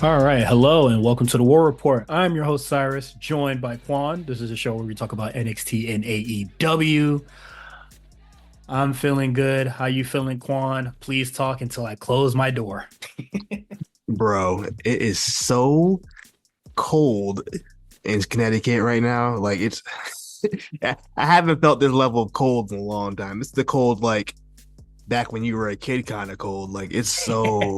All right, hello and welcome to the War Report. I'm your host Cyrus, joined by Quan. This is a show where we talk about NXT and AEW. I'm feeling good. How you feeling, Quan? Please talk until I close my door. Bro, it is so cold in Connecticut right now. Like it's I haven't felt this level of cold in a long time. It's the cold like back when you were a kid kind of cold. Like it's so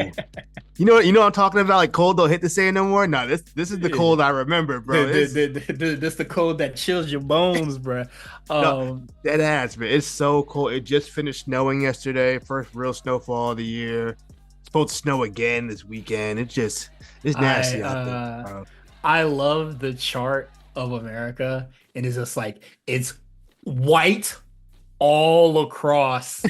what I'm talking about? Like cold don't hit the sand no more. No, this is the cold I remember, bro. This the cold that chills your bones, bruh. No, Um, that has man. It's so cold. It just finished snowing yesterday. First real snowfall of the year. It's supposed to snow again this weekend. It's I nasty out there, uh bro. I love the chart of America, and it's just like it's white all across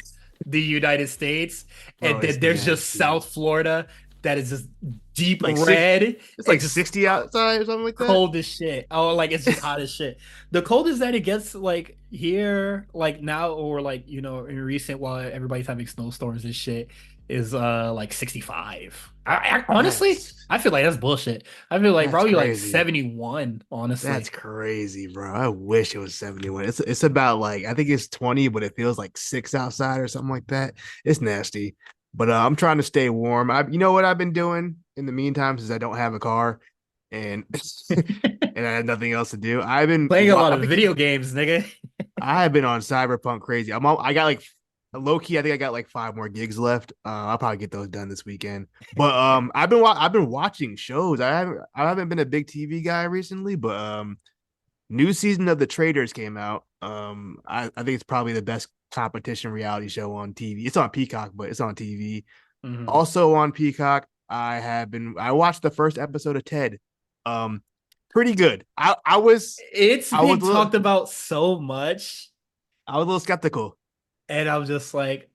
the United States, Bro, and then it's there's just nasty. South Florida that is just deep Like six, red it's and like just 60 outside or something like that. cold as shit. Oh, like it's just hot as shit. The coldest that it gets like here, like now, or like in recent while everybody's having snowstorms and shit, is like 65. I honestly, That's I feel like that's bullshit. I feel like that's probably like crazy. 71, That's honestly. crazy, bro. I wish it was 71. It's about like I think it's 20, but it feels like 6 outside or something like that. It's nasty. But I'm trying to stay warm. You know what I've been doing in the meantime since I don't have a car and and I had nothing else to do. Playing a lot of video games, nigga. I have been on Cyberpunk crazy. I got like low key. I think I got like 5 more gigs left. I'll probably get those done this weekend. But I've been watching shows. I haven't been a big TV guy recently, but new season of The Traders came out. I think it's probably the best competition reality show on TV. It's on Peacock, but it's on TV. Mhm. Also on Peacock, I watched the first episode of Ted. Um, Pretty good. It's I was been a little talked about so much, I was a little skeptical. and I'm just like,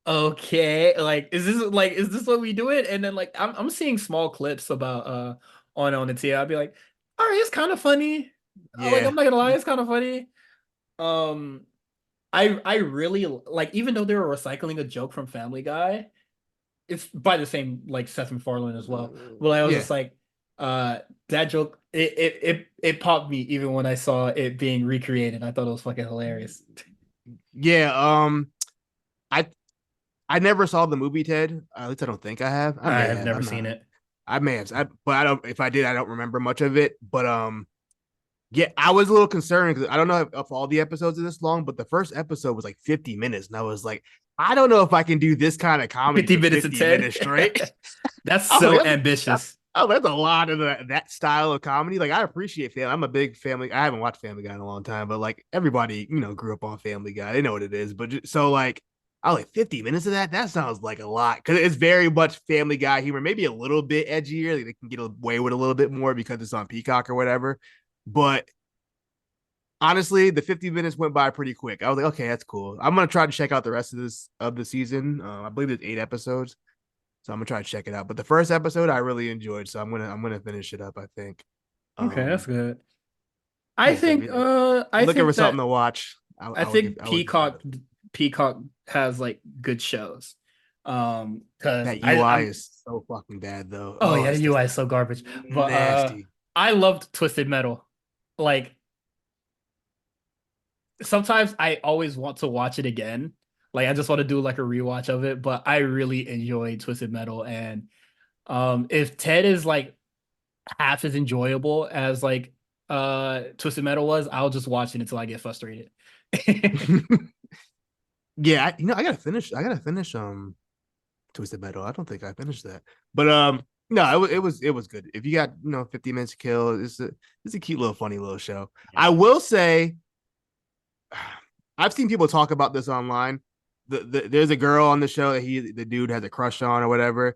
okay, like is this what we do it? And then like I'm seeing small clips about on the T. I'll be like, all right, it's kind of funny. Like I'm Yeah. not gonna lie, it's kind of funny. Um, I really like, even though they were recycling a joke from Family Guy, it's by the same like Seth MacFarlane as well. But I was Yeah. just like, that joke it popped me even when I saw it being recreated. I thought it was fucking hilarious. Yeah. I I never saw the movie Ted. At least I don't think I have. I I may have have. never I'm seen not. it. I may have. But I don't. If I did, I don't remember much of it. But yeah, I was a little concerned because I don't know if all the episodes are this long, but the first episode was like 50 minutes, and I was like, I don't know if I can do this kind of comedy 50 for minutes of 50 Ted. minutes straight. That's I was like, so ambitious. that's a lot of that style of comedy. Like I appreciate family. I'm a big family. I haven't watched Family Guy in a long time, but like everybody, grew up on Family Guy. They know what it is. But so like, I was like 50 minutes of that. That sounds like a lot because it's very much Family Guy humor. Maybe a little bit edgier. Like they can get away with a little bit more because it's on Peacock or whatever. But honestly, the 50 minutes went by pretty quick. I was like, okay, that's cool. I'm gonna try to check out the rest of the season. I believe there's 8 episodes. So I'm gonna try to check it out. But the first episode I really enjoyed, so I'm gonna finish it up, I think. Okay, that's Um good. yeah, so if I you're looking for think something that to watch, I think I would give that. Peacock has like good shows. Because That UI I'm is so fucking bad though. oh Oh, yeah, the it's UI just is so garbage. But nasty. I loved Twisted Metal. Like sometimes I always want to watch it again. Like I just want to do like a rewatch of it, but I really enjoyed Twisted Metal. And if Ted is like half as enjoyable as like Twisted Metal was, I'll just watch it until I get frustrated. Yeah, I gotta finish Twisted Metal. I don't think I finished that. But no, it was good. If you got 50 minutes to kill, it's a cute little funny little show. I Yeah. will say I've seen people talk about this online. There's a girl on the show that the dude has a crush on or whatever,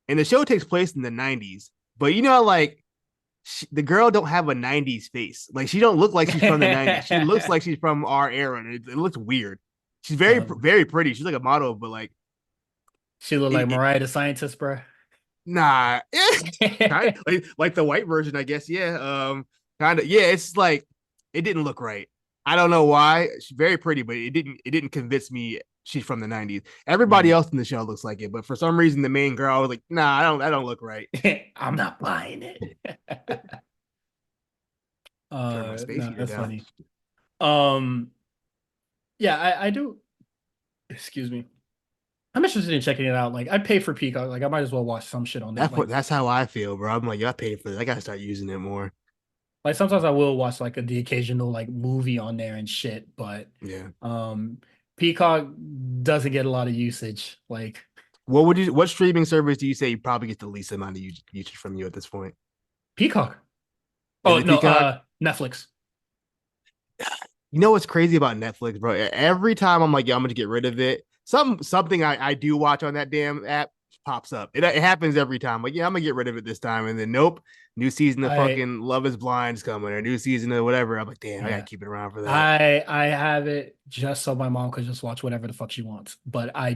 and the show takes place in the 90s. But like the girl don't have a 90s face. Like she don't look like she's from the 90s. She looks like she's from our era, and it looks weird. She's um, very pretty. She's like a model, but like she looked like it Mariah the Scientist, bro. nah, kind of like the white version, I guess. Yeah, kind of. Yeah, it's like it didn't look right. I don't know why. She's very pretty, but it didn't convince me she's from the 90s. Everybody Mm. else in the show looks like it, but for some reason the main girl I was like, nah, I don't look right. I'm not buying it. Turn my space No, heater that's down. funny. Um, yeah, I do. Excuse me. I'm interested in checking it out. Like, I pay for Peacock. Like, I might as well watch some shit on there. That's how I feel, bro. I'm like, yeah, I paid for this. I gotta start using it more. Like sometimes I will watch like the occasional like movie on there and shit, but Yeah. um, Peacock doesn't get a lot of usage. Like What streaming service do you say you probably get the least amount of usage from you at this point? Peacock. Is Oh it no, Peacock? Netflix. You know what's crazy about Netflix, bro? Every time I'm like, yeah, I'm gonna get rid of it. Something I do watch on that damn app pops up. It happens every time. Like, yeah, I'm gonna get rid of it this time, and then nope, new season of I fucking Love Is Blind's coming, or new season of whatever. I'm like, damn, I gotta Yeah. keep it around for that. I have it just so my mom could just watch whatever the fuck she wants. But Yeah, I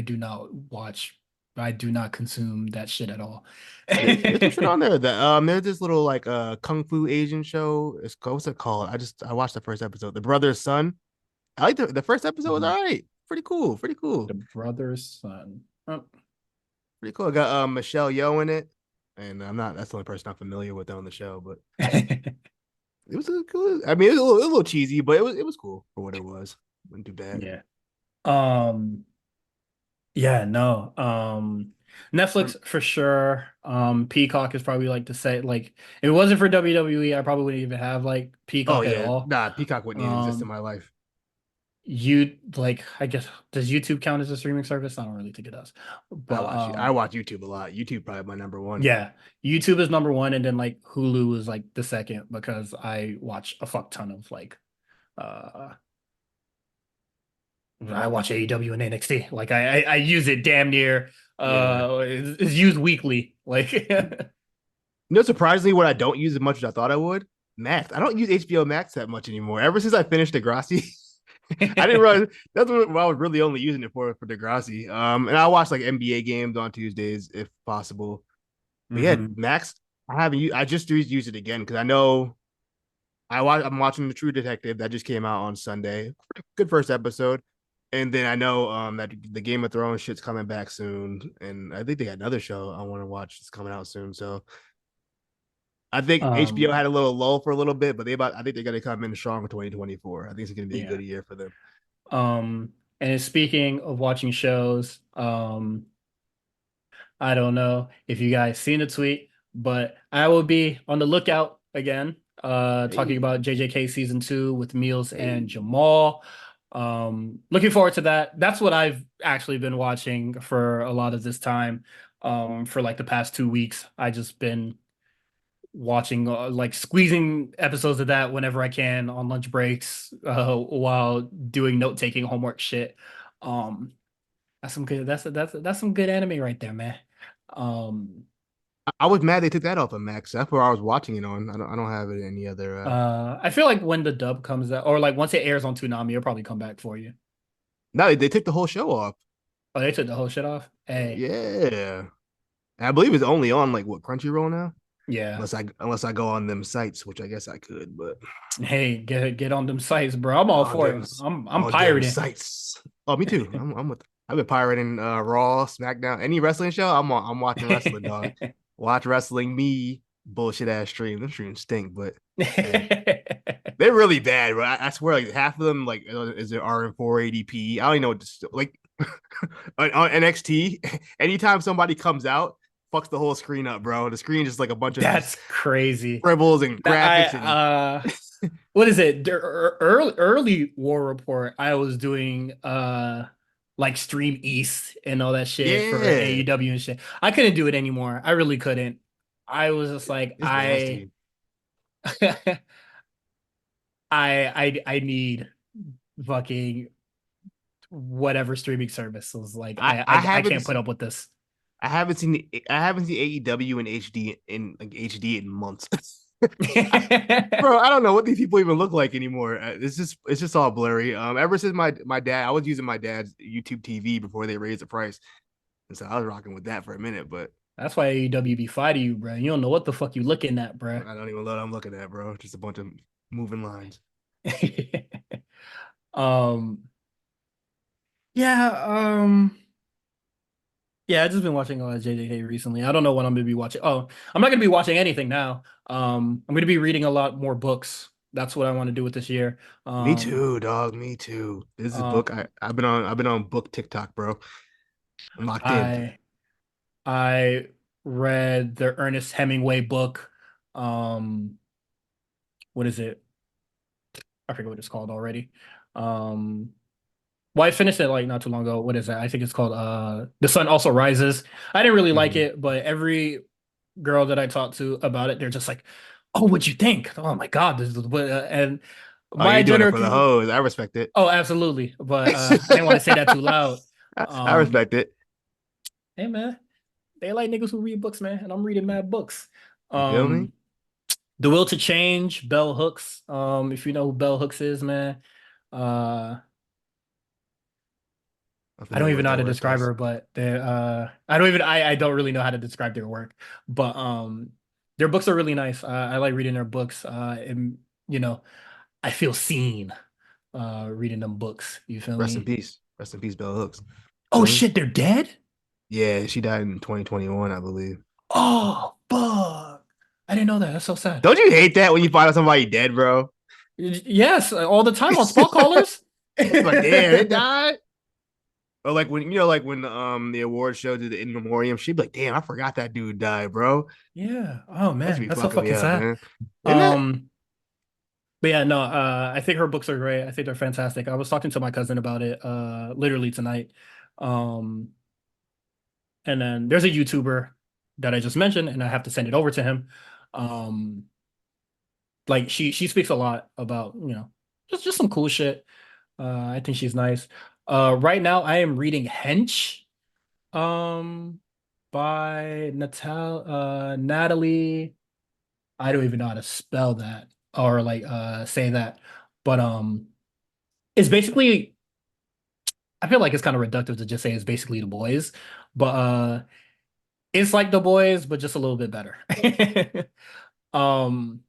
do not watch I do not consume that shit at all. there's some shit on there that there's this little like kung fu Asian show. It's called, what's it called? I watched the first episode, The Brother's Son. I like the first episode was Mhm. all right, pretty cool. The brother's son. Oh. Pretty cool. I got Michelle Yeoh in it, and I'm not. That's the only person I'm familiar with on the show, but it was a cool. I mean, it was a little cheesy, but it was cool for what it was. Wasn't too bad. Yeah. Um Yeah, no. For, Netflix for sure. Peacock is probably like to say like if it wasn't for WWE, I probably wouldn't even have like oh Peacock at yeah, all. nah, Peacock wouldn't even exist in Um, my life. you like I guess does YouTube count as a streaming service? I don't really think it does. I But watch you. I watch YouTube a lot. YouTube probably my number one. yeah, YouTube is number one, and then like Hulu is like the second because I watch a fuck ton of like uh I watch AEW and NXT. Like I use it damn near Yeah. it's used weekly. Like You know, surprisingly, what I don't use as much as I thought I would, Max. I don't use HBO Max that much anymore. Ever since I finished Degrassi, I didn't realize that's what I was really only using it for Degrassi. And I watch like NBA games on Tuesdays if possible. But yeah, hmm Max, I haven't. I just used it again because I know I'm watching the True Detective that just came out on Sunday. Good first episode, and then I know that the Game of Thrones shit's coming back soon, and I think they got another show I want to watch that's coming out soon. So I think HBO Um, had a little lull for a little bit, but I think they're gonna come in strong for 2024. I think it's gonna be a yeah. good year for them. And speaking of watching shows, I don't know if you guys seen the tweet, but I will be on the lookout again, talking Hey, about JJK season two with Meals and hey. Jamal. Looking forward to that. That's what I've actually been watching for a lot of this time. For like the past 2 weeks, I just been watching like squeezing episodes of that whenever I can on lunch breaks, while doing note taking homework shit. Um, that's some good. That's some good anime right there, man. Um, I was mad they took that off of Max. That's where I was watching it on. I don't have it any other. I feel like when the dub comes out, or like once it airs on Toonami, it'll probably come back for you. No, they took the whole show off. Oh, they took the whole shit off. Hey, Yeah, I believe it's only on like what Crunchyroll now. yeah. Unless I go on them sites, which I guess I could, but Hey, get on them sites, bro. I'm all on for them it. I'm on them pirating. sites. Oh, me too. I'm with. I've been pirating Raw, SmackDown, any wrestling show. I'm watching wrestling, dog. Watch wrestling me bullshit ass stream. Them streams stink, but hey, they're really bad, bro. I swear, like half of them, like is it are in 480p? I don't even know what to, like on NXT. Anytime somebody comes out, fucks the whole screen up, bro. The screen just like a bunch of just That's crazy. scribbles and That I graphics and what is it? Early War Report, I was doing like Stream East and all that shit for yeah, AEW and shit. I couldn't do it anymore. I really couldn't. I was just like it's nasty. I need fucking whatever streaming service was like I I I haven't can't put up with this. I haven't seen AEW in HD in like HD in months. Bro, I don't know what these people even look like anymore. It's just all blurry. Ever since my dad, I was using my dad's YouTube TV before they raised the price, and so I was rocking with that for a minute. But That's why AEW be fighting you, bro. You don't know what the fuck you looking at, bro. I don't even know what I'm looking at, bro. Just a bunch of moving lines. um Yeah, yeah, I've just been watching a lot of JJK recently. I don't know what I'm gonna be watching. Oh, I'm not gonna be watching anything now. I'm gonna be reading a lot more books. That's what I want to do with this year. Me Um, too, dog. Me too. This is a book um, I've been on book TikTok, bro. I'm locked in. I I read the Ernest Hemingway book. Um, what is it? I forget what it's called already. Um, well, I finished it like not too long ago. What is that? I think it's called The Sun Also Rises. I didn't really like Mhm. it, but every girl that I talked to about it, they're just like, "Oh, what'd you think? Oh my God, this is what," and Oh, my you're doing it general for the hoes. I respect it. oh, absolutely. But I didn't want to say that too loud. I Um, respect it. hey man, they like niggas who read books, man, and I'm reading mad books. You feel me? Um, The Will to Change, Bell Hooks. If you know who Bell Hooks is, man. Uh I'm I don't familiar even with know how their to work, describe yes. her, but I don't really know how to describe their work. But their books are really nice. I like reading their books. And you know, I feel seen reading them books. You feel Rest in me? peace. Rest in peace, Bell Hooks. Oh Feel me? shit, they're dead? Yeah, she died in 2021, I believe. Oh fuck. I didn't know that. That's so sad. Don't you hate that when you find out somebody dead, bro? Yes, all the time on spot callers. It's like, damn, they died. Or like when like when the award show did the in memoriam, she'd be like, "Damn, I forgot that dude died, bro." Yeah. Oh That should man, be that's so fucking me fucking up, sad. man. Isn't that? Um, but yeah, no, I think her books are great. I think they're fantastic. I was talking to my cousin about it literally tonight. Um, and then there's a YouTuber that I just mentioned, and I have to send it over to him. Um, like she speaks a lot about, just some cool shit. I think she's nice. Right now I am reading Hench, um, by Natalie. I don't even know how to spell that or like say that. But it's basically I feel like it's kind of reductive to just say it's basically the boys, but it's like the boys, but just a little bit better. um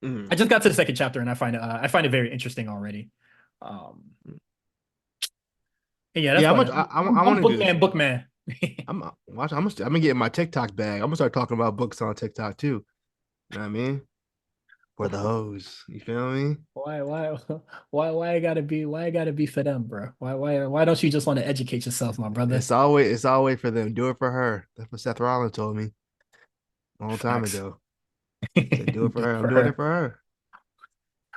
I Mhm. just got to the second chapter and I find it very interesting already. Um and yeah, that's Yeah, about it. I I'm want to do this. bookman. I'm watch. I'm gonna get in my TikTok bag. I'm gonna start talking about books on TikTok too. You know what I mean? For the hoes. You feel me? Why why it gotta be for them, bro? Why don't you just want to educate yourself, my brother? It's always for them. Do it for her. That's what Seth Rollins told me a long time Facts. ago. He said, "Do it for Do her." it I'm for doing it her. for her.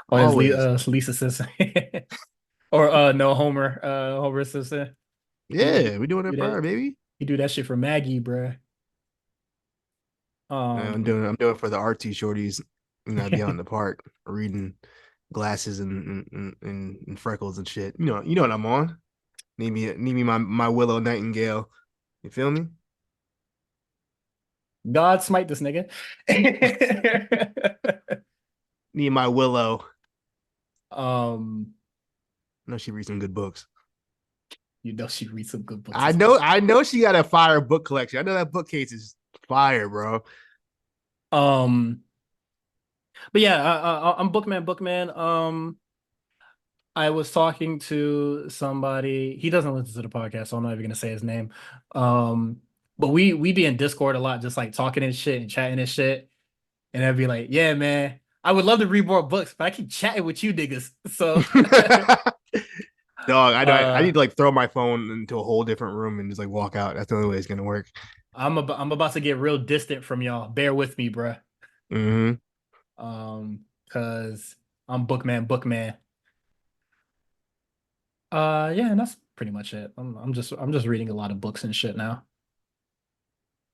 On his Always. Lisa sister. Or no Homer's sister. Yeah, we doing Do it for her, that baby. he do that shit for Maggie, bruh. Um I'm doing it for the artsy shorties. You know, I be out in the park reading glasses and freckles and shit. You know what I'm on. Need me my Willow Nightingale. You feel me? God smite this nigga. Need my Willow. um I know she reads some good books. she reads some good books as I know she got a fire book collection. I know that bookcase is fire, bro. um but yeah, I'm Bookman. I was talking to somebody. He doesn't listen to the podcast, so I'm not even gonna say his name. But we be in Discord a lot, just like talking and shit and chatting and shit. And I'd be like, "Yeah, man, I would love to read more books, but I keep chatting with you niggas." So, Dog, I uh, need to like throw my phone into a whole different room and just like walk out. That's the only way it's gonna work. I'm about to get real distant from y'all. Bear with me, bruh. Hmm. Because I'm Bookman. Yeah, and that's pretty much it. I'm just reading a lot of books and shit now.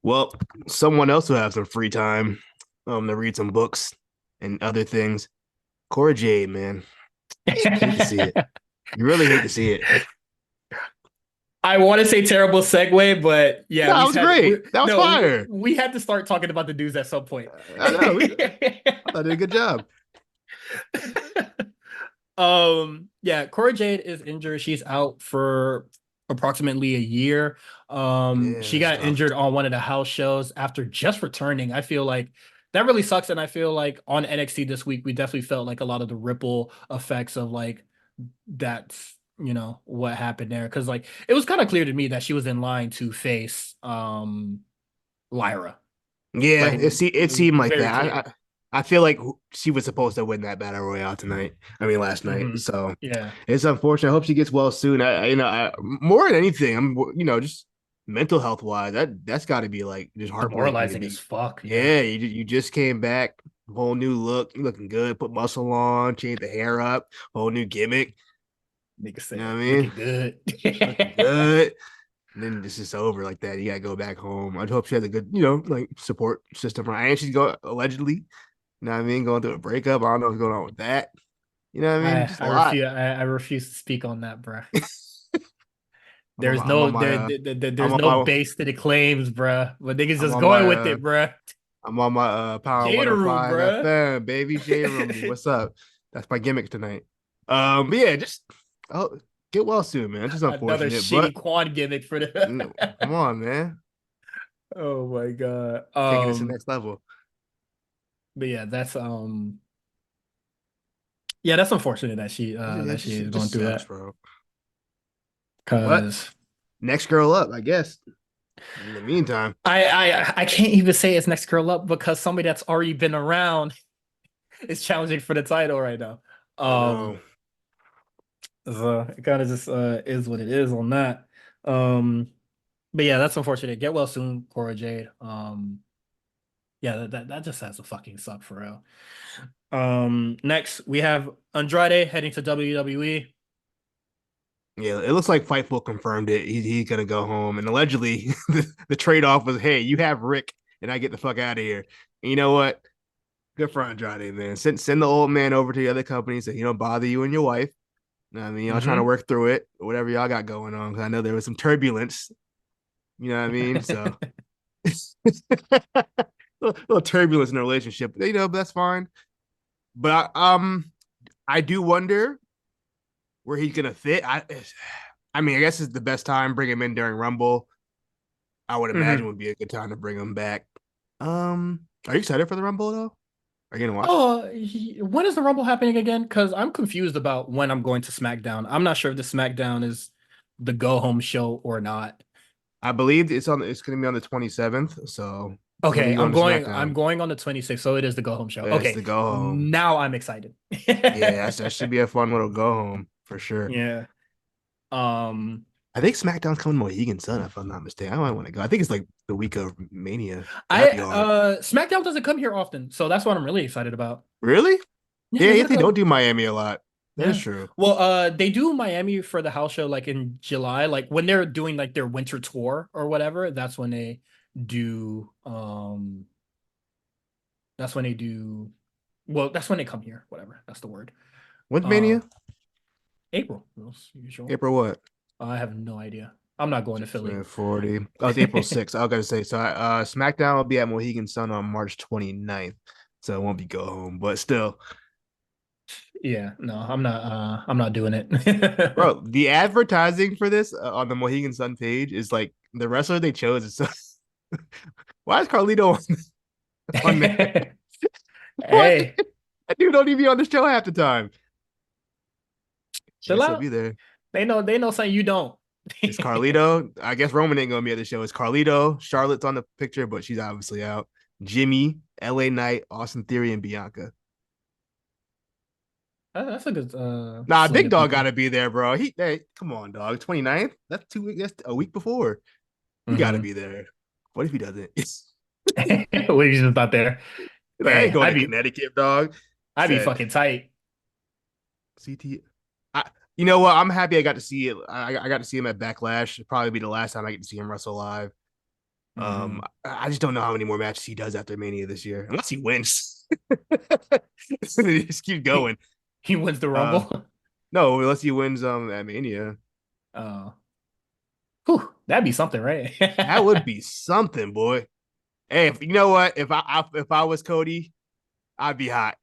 Well, someone else who has some free time, to read some books and other things. Cora Jade, man, hate to see it. You really hate to see it. I want to say terrible segue, but yeah, No, it was great. That was fire. we had to start talking about the dudes at some point. I know. I thought I did a good job. Yeah, Cora Jade is injured. She's out for approximately a year. Yeah, She that's got tough. injured on one of the house shows after just returning. I feel like that really sucks, and I feel like on NXT this week we definitely felt like a lot of the ripple effects of like that what happened there because like it was kind of clear to me that she was in line to face Lyra. Yeah, Like it it was seemed like very that. clear. I feel like she was supposed to win that battle royale tonight. I mean, last night. So Yeah. it's unfortunate. I hope she gets well soon. More than anything, just mental health wise, that's got to be like just heartbreaking to Demoralizing as be. fuck. Yeah. Yeah, you just came back, whole new look, you looking good, put muscle on, change the hair up, whole new gimmick. Nigga You know what said I mean? looking good. Looking good. And then this is over like that. You gotta go back home. I hope she has a good, like support system. Right? And she's going allegedly, you know what I mean, going through a breakup. I don't know what's going on with that. You know what I mean? I Just a I lot. refuse I refuse to speak on that, bruh. I'm on my I'm There's on no my base to the claims, bruh. But niggas I'm just on going my with it, bruh. I'm on my Power Jada room, 105 bruh. FM, baby. Shade Room me. What's up? That's my gimmick tonight. But yeah, just oh, get well soon, man. It's just Another unfortunate, but shitty Quan gimmick for the. come on, man. Oh my god. Taking this to the next level. But yeah, that's unfortunate that she It is going just through sucks, that. bro. But Cause next girl up, I guess. In the meantime, I can't even say it's next girl up because somebody that's already been around is challenging for the title right now. I know. So it kind of just is what it is on that. Um, but yeah, that's unfortunate. Get well soon, Cora Jade. Yeah, that just has to fucking suck for real. Next we have Andrade heading to WWE. Yeah, it looks like Fightful confirmed it. He's gonna go home, and allegedly the trade off was, "Hey, you have Rick, and I get the fuck out of here." And you know what? Good for Andrade, man. Send the old man over to the other company so he don't bother you and your wife. You know what I mean, y'all trying to Hmm. work through it, whatever y'all got going on. Because I know there was some turbulence. You know what I mean? So little turbulence in the relationship. But that's fine. But I do wonder where he's gonna fit. I mean, I guess it's the best time. Bring him in during Rumble. I would imagine Hmm. would be a good time to bring him back. Are you excited for the Rumble though? Are you gonna watch? When is the Rumble happening again? Because I'm confused about when I'm going to SmackDown. I'm not sure if the SmackDown is the go home show or not. I believe it's gonna be on the 27th. So when are Okay, you going to I'm SmackDown? going on the 26th, so it is the go home show. It's Okay, the go home. now I'm excited. Yeah, that should be a fun little go home for sure. Yeah. Um, I think SmackDown's coming to Mohegan Sun, if I'm not mistaken. I might want to go. I think it's like the week of Mania. That'd be hard. SmackDown doesn't come here often, so that's what I'm really excited about. Really? Yeah, Yeah, they're yeah, gonna they don't come. do Miami a lot. That is Yeah. true. Well, they do Miami for the house show like in July, like when they're doing like their winter tour or whatever. Do that's when they do well, that's when they come here, whatever. That's the word. When's Uh Mania? April. You sure? April what? I have no idea. I'm not going to Philly. 40. Oh, it's April 6th. I was gonna say so. SmackDown will be at Mohegan Sun on March 29th, so it won't be go home, but still, Yeah, no, I'm not doing it. bro. The advertising for this on the Mohegan Sun page is like the wrestler they chose is so. Why is Carlito on there? What? Hey, That dude don't even be on the show half the time. I chill guess he'll be out. there. They know something you don't. It's Carlito. I guess Roman ain't gonna be at the show. It's Carlito. Charlotte's on the picture, but she's obviously out. Jimmy, LA Knight, Austin Theory, and Bianca. That's a good Nah, slate Big of Dog people. gotta be there, bro. Hey, come on, dog. 29th? That's 2 weeks. That's a week before. He gotta Hmm. be there. What if he doesn't? What you just thought there? Like, I Hey, ain't going to Connecticut, dog. I'd be Said fucking tight. CT. You know what? I'm happy I got to see it. I got to see him at Backlash. It'll probably be the last time I get to see him wrestle live. Hmm. I just don't know how many more matches he does after Mania this year, unless he wins. He just keep He going. he wins the Uh, Rumble. no, unless he wins at Mania, Uh, that'd be something, right? that would be something, boy. Hey, if you know what, if I was Cody, I'd be hot.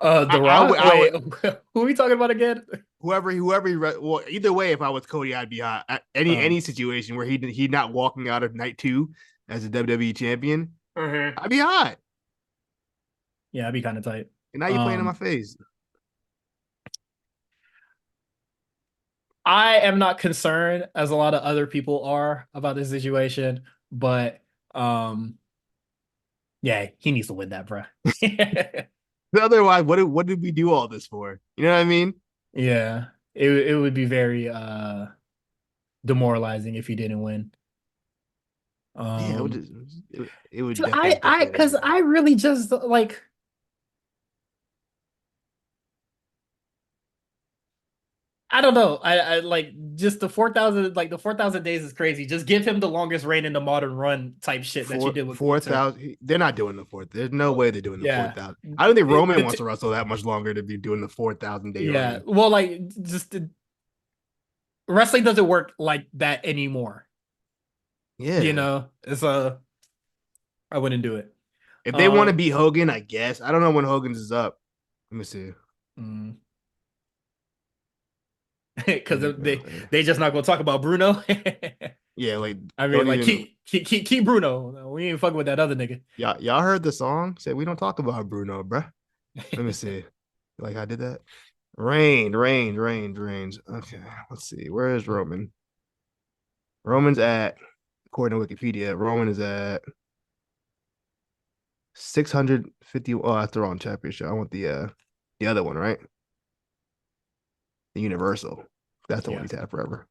The Rock. I would Wait, who are we talking about again? well, either way, if I was Cody, I'd be hot. Um, Any situation where he not walking out of night two as a WWE champion, Mhm. I'd be hot. Yeah, I'd be kind of tight. And now you're playing in my Um, face. I am not concerned as a lot of other people are about this situation, but um, yeah, he needs to win that, bro. Otherwise, what did we do all this for? You know what I mean? Yeah, it would be very demoralizing if he didn't win. Yeah, Um, it would so definitely deflate because everybody. I really just like I don't know. I like just the 4,000 like the 4,000 days is crazy. Just give him the longest reign in the modern run type shit that you did with Four Gunther. thousand. They're not doing the fourth. There's no way they're doing the four Yeah. thousand. I don't think It- Roman the wants to t- wrestle that much longer to be doing the 4,000 day yeah. reign. Well, like wrestling doesn't work like that anymore. You Yeah, know, it's I wouldn't do it. if they want to Um, beat Hogan, I guess. I don't know when Hogan's is up. Let me see. mm. Let because me they just not gonna talk about Bruno. Yeah, like I mean, don't like even. keep Bruno. We ain't fucking with that other nigga. Y'all heard the song? Said we don't talk about Bruno, bruh. Let me see. Like I did that. Reigns. Okay, let's see. Where is Roman? Roman's at, according to Wikipedia, Roman is at 650. Oh, that's the wrong championship. I want the other one, right? The Universal. That's the one Yeah. he's had forever.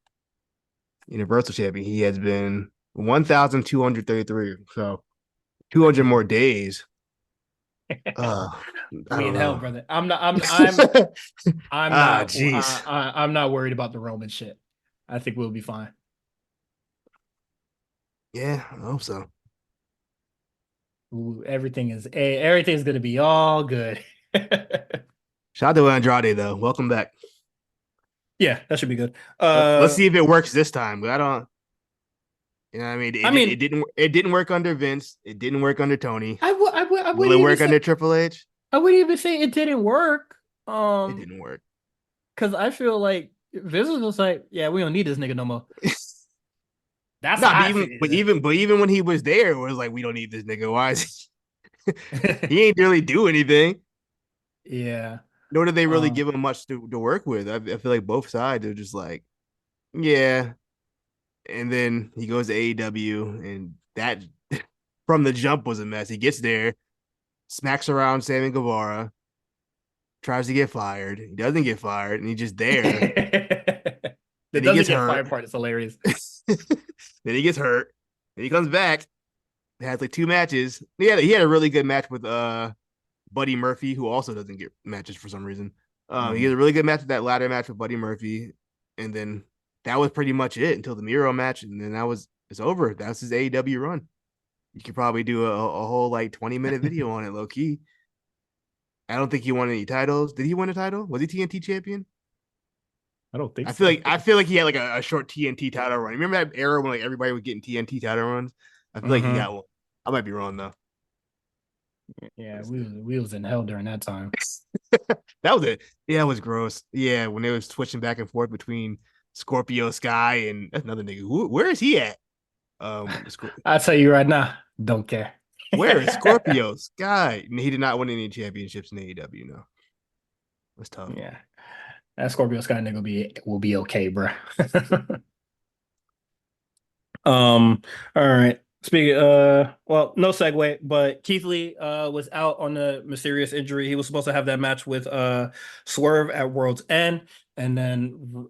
Universal champion. He has been 1,233. So 200 more days. Uh, I We in don't hell, know. brother. I'm Ah, not jeez. I'm not worried about the Roman shit. I think we'll be fine. Yeah, I hope so. Ooh, everything's gonna be all good. Shout out to Andrade though. Welcome back. Yeah, that should be good. Let's see if it works this time. But I don't. You know what I mean? I It mean, didn't. It didn't work under Vince. It didn't work under Tony. I Will wouldn't it even work say under Triple H? I wouldn't even say it didn't work. It didn't work. Because I feel like Vince was just like, yeah, we don't need this nigga no more. That's Nah, how I feel. but even when he was there, it was like we don't need this nigga. Why is he ain't really do anything? Yeah. Nor did they really Um, give him much to work with. I feel like both sides are just like, yeah. And then he goes to AEW, and that from the jump was a mess. He gets there, smacks around Sammy Guevara, tries to get fired. He doesn't get fired, and he's just there. the Then he doesn't gets get hurt. fired part is hilarious. Then he gets hurt. Then he comes back. Has like two matches. He had a really good match with Buddy Murphy, who also doesn't get matches for some reason. He had Mhm. a really good match with that ladder match with Buddy Murphy, and then that was pretty much it until the Miro match, and then it's over. That's his AEW run. You could probably do a whole like 20-minute video on it, low key. I don't think he won any titles. Did he win a title? Was he TNT champion? I don't think so. I feel like he had like a short TNT title run. Remember that era when like everybody was getting TNT title runs? I feel like he Hmm. got one. I might be wrong though. Yeah, we was in hell during that time. That was it. Yeah, it was gross. Yeah, when they was switching back and forth between Scorpio Sky and that's another nigga. Where is he at? Um, I tell you right now, don't care. where is Scorpio Sky? He did not win any championships in AEW. No, that's tough. Yeah, that Scorpio Sky nigga will be okay, bro. All right. Speaking, well, no segue, but Keith Lee was out on a mysterious injury. He was supposed to have that match with Swerve at World's End, and then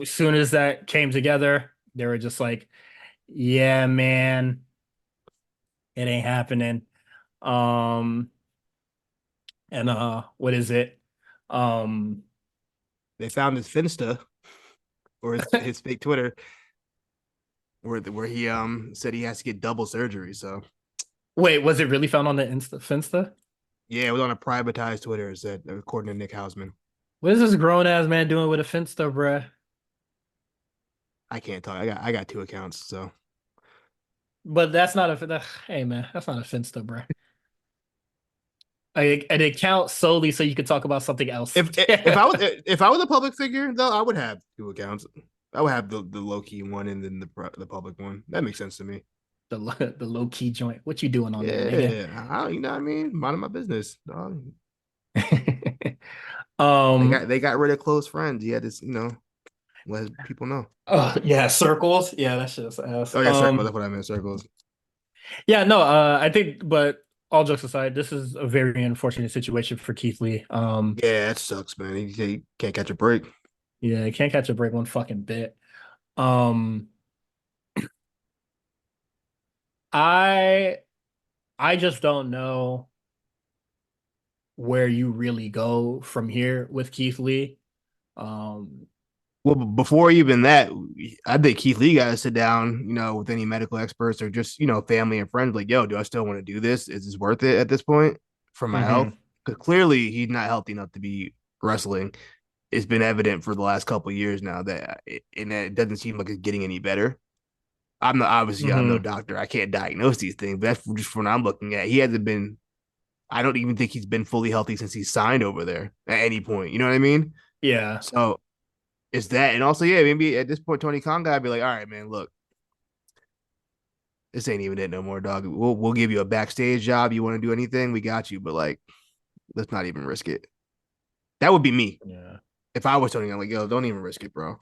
as soon as that came together, they were just like, "Yeah, man, it ain't happening." Um, and what is it? Um, They found his Finsta or his fake Twitter where he said he has to get double surgery. So wait, was it really found on the Finsta? yeah, it was on a privatized Twitter. It said according to Nick Hausman. What is this grown ass man doing with a Finsta, bruh? I can't talk. I got two accounts, so But that's not hey man, that's not a Finsta, bruh. An account solely so you could talk about something else. if I was a public figure though, I would have two accounts. I would have the low key one and then the public one. That makes sense to me. The low key joint. What you doing on there, nigga? Yeah, you know what I mean. Minding my business, dog. um, They got rid of close friends. He had this, Let people know. Oh yeah, circles. Yeah, that's just ass. Oh yeah, circles. That's what I meant. Circles. Yeah, no, I think, but all jokes aside, this is a very unfortunate situation for Keith Lee. Yeah, that sucks, man. He can't catch a break. Yeah, he can't catch a break one fucking bit. Um, I I just don't know where you really go from here with Keith Lee. Um, Well, before even that, I think Keith Lee got to sit down, with any medical experts or just, family and friends. Like, yo, do I still want to do this? Is this worth it at this point for my health? mhm, Because clearly he's not healthy enough to be wrestling. It's been evident for the last couple of years now and it doesn't seem like it's getting any better. I'm no mhm, doctor. I can't diagnose these things, but that's just what I'm looking at. He hasn't been. I don't even think he's been fully healthy since he signed over there at any point. You know what I mean? yeah, So it's that, and also, yeah, maybe at this point, Tony Khan gotta be like, all right, man, look, this ain't even it no more, dog. We'll give you a backstage job. You want to do anything, we got you, but like, let's not even risk it. That would be me yeah, if I was Tony. I'm like, yo, don't even risk it, bro.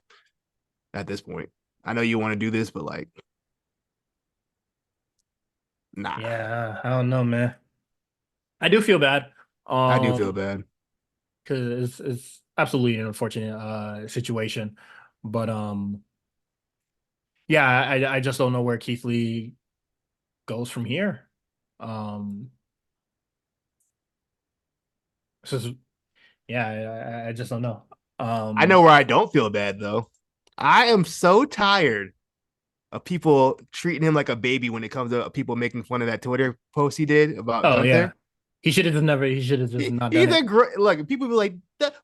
At this point, I know you want to do this, but like, nah. yeah. I don't know, man. I do feel bad. I do feel Um, bad. because it's absolutely an unfortunate situation, but yeah, I just don't know where Keith Lee goes from here. Um, this is yeah, I just don't know. I know Um, where I don't feel bad though. I am so tired of people treating him like a baby when it comes to people making fun of that Twitter post he did about oh yeah, Gunther. he should have just not done He's a it. great, like, people be like,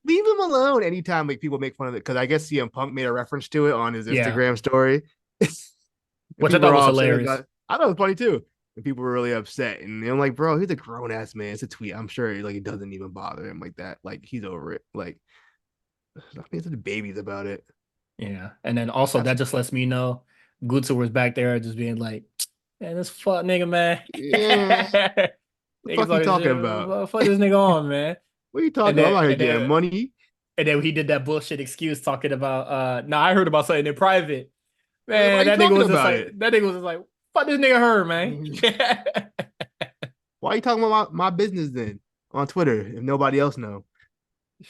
leave him alone anytime like people make fun of it, because I guess CM Punk made a reference to it on his Yeah, Instagram story. And which I people were thought was all upset hilarious. about it. I thought it was funny too. And people were really upset. And I'm like, bro, he's a grown ass man. It's a tweet. I'm sure like it doesn't even bother him like that. Like he's over it. Like stop being such babies about it. Yeah, and then also That's that just lets me know Gunther was back there just being like, "Man, this fuck nigga, man." yeah. The Niggas fuck you always talking about? fuck this nigga on, man. What are you And talking about? then I'm out here and getting then money. and then he did that bullshit excuse talking about nah, I heard about something in private. Why are Man, you that nigga talking was just about like it? that nigga was just like, fuck this nigga her, man. Why are you talking about my business then on Twitter if nobody else know?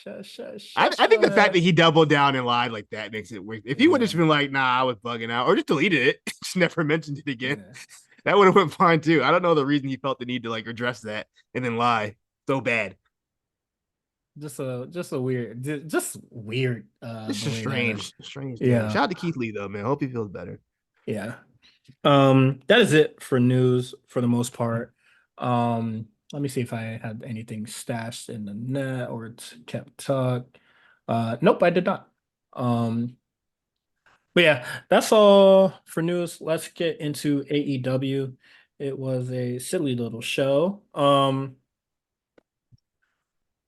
I think the fact that Shut. he doubled down and lied like that makes it weird. If he would have just Yeah. been like, "Nah, I was bugging out," or just deleted it, just never mentioned it again, Yeah. that would have went fine too. I don't know the reason he felt the need to like address that and then lie so bad. Just a weird just weird It's the just way that strange thing. yeah. Shout out to Keith Lee though, man. Hope he feels better. Yeah. That is it for news for the most part. Let me see if I had anything stashed in the net or kept tucked. Nope, I did not. Um, but yeah, that's all for news. Let's get into AEW. It was a silly little show.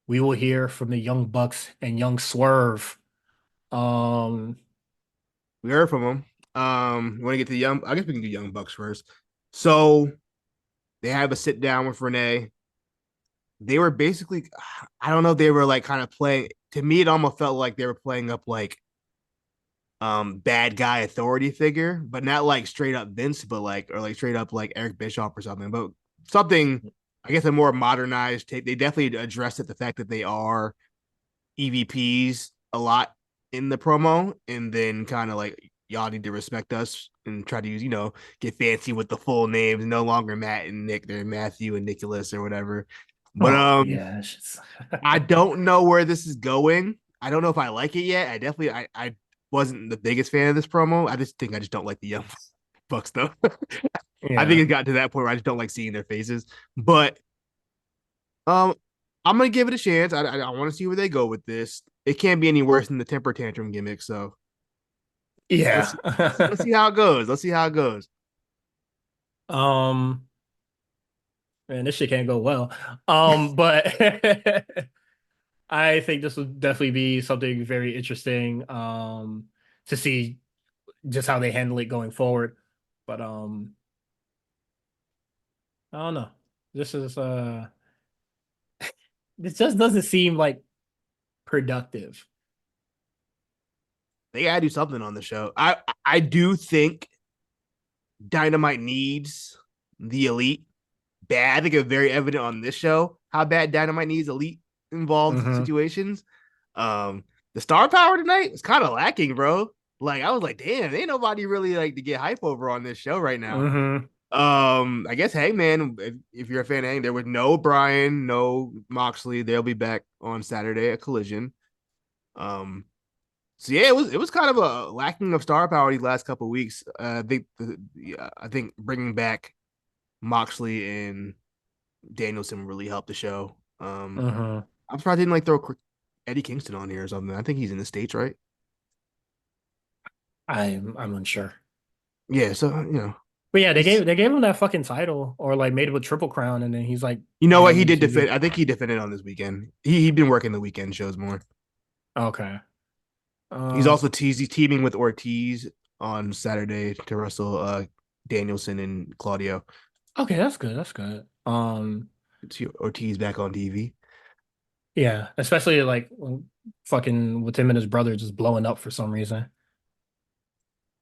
We will hear from the Young Bucks and Young Swerve. Um, We heard from him. You want to get to the young? I guess we can do Young Bucks first. So they have a sit down with Renee. They were basically, I don't know, they were like kind of playing. To me, it almost felt like they were playing up like bad guy authority figure, but not like straight up Vince, but like or like straight up like Eric Bischoff or something, but something I guess a more modernized take. They definitely addressed it, the fact that they are EVPs a lot in the promo, and then kind of like y'all need to respect us and try to use, get fancy with the full names, no longer Matt and Nick, they're Matthew and Nicholas or whatever. But oh yeah, it's just I don't know where this is going. I don't know if I like it yet. I wasn't the biggest fan of this promo. I just don't like the Young Bucks though. I think yeah. it got to that point where I just don't like seeing their faces. But um, I'm gonna give it a chance. I want to see where they go with this. It can't be any worse than the temper tantrum gimmick. So let's Yeah. see, let's see how it goes. Let's see how it goes. Um, man, this shit can't go well. But I think this would definitely be something very interesting to see just how they handle it going forward. But I don't know. This is this just doesn't seem like productive. they gotta do something on the show. I do think Dynamite needs the elite bad. I think it's very evident on this show how bad Dynamite needs elite involved Mm-hmm. situations. Um, the star power tonight was kind of lacking, bro. Like I was like, damn, ain't nobody really like to get hype over on this show right now. Mm-hmm. I guess Hangman, if you're a fan of Hangman, there was no Brian, no Moxley. They'll be back on Saturday at Collision. Um, so yeah, it was kind of a lacking of star power these last couple of weeks. I think bringing back Moxley and Danielson really helped the show. Mm-hmm. I'm surprised they didn't like throw Eddie Kingston on here or something. I think he's in the States, right? I'm unsure. Yeah, so But yeah, they it's gave him that fucking title or like made him a triple crown, and then he's like you know what he randomly did defend. TV. I think he defended on this weekend. He'd been working the weekend shows more. Okay. He's Uh, also teaming with Ortiz on Saturday to wrestle Danielson and Claudio. okay, that's good. That's good. Ortiz back on TV. Yeah, especially like fucking with him and his brother just blowing up for some reason.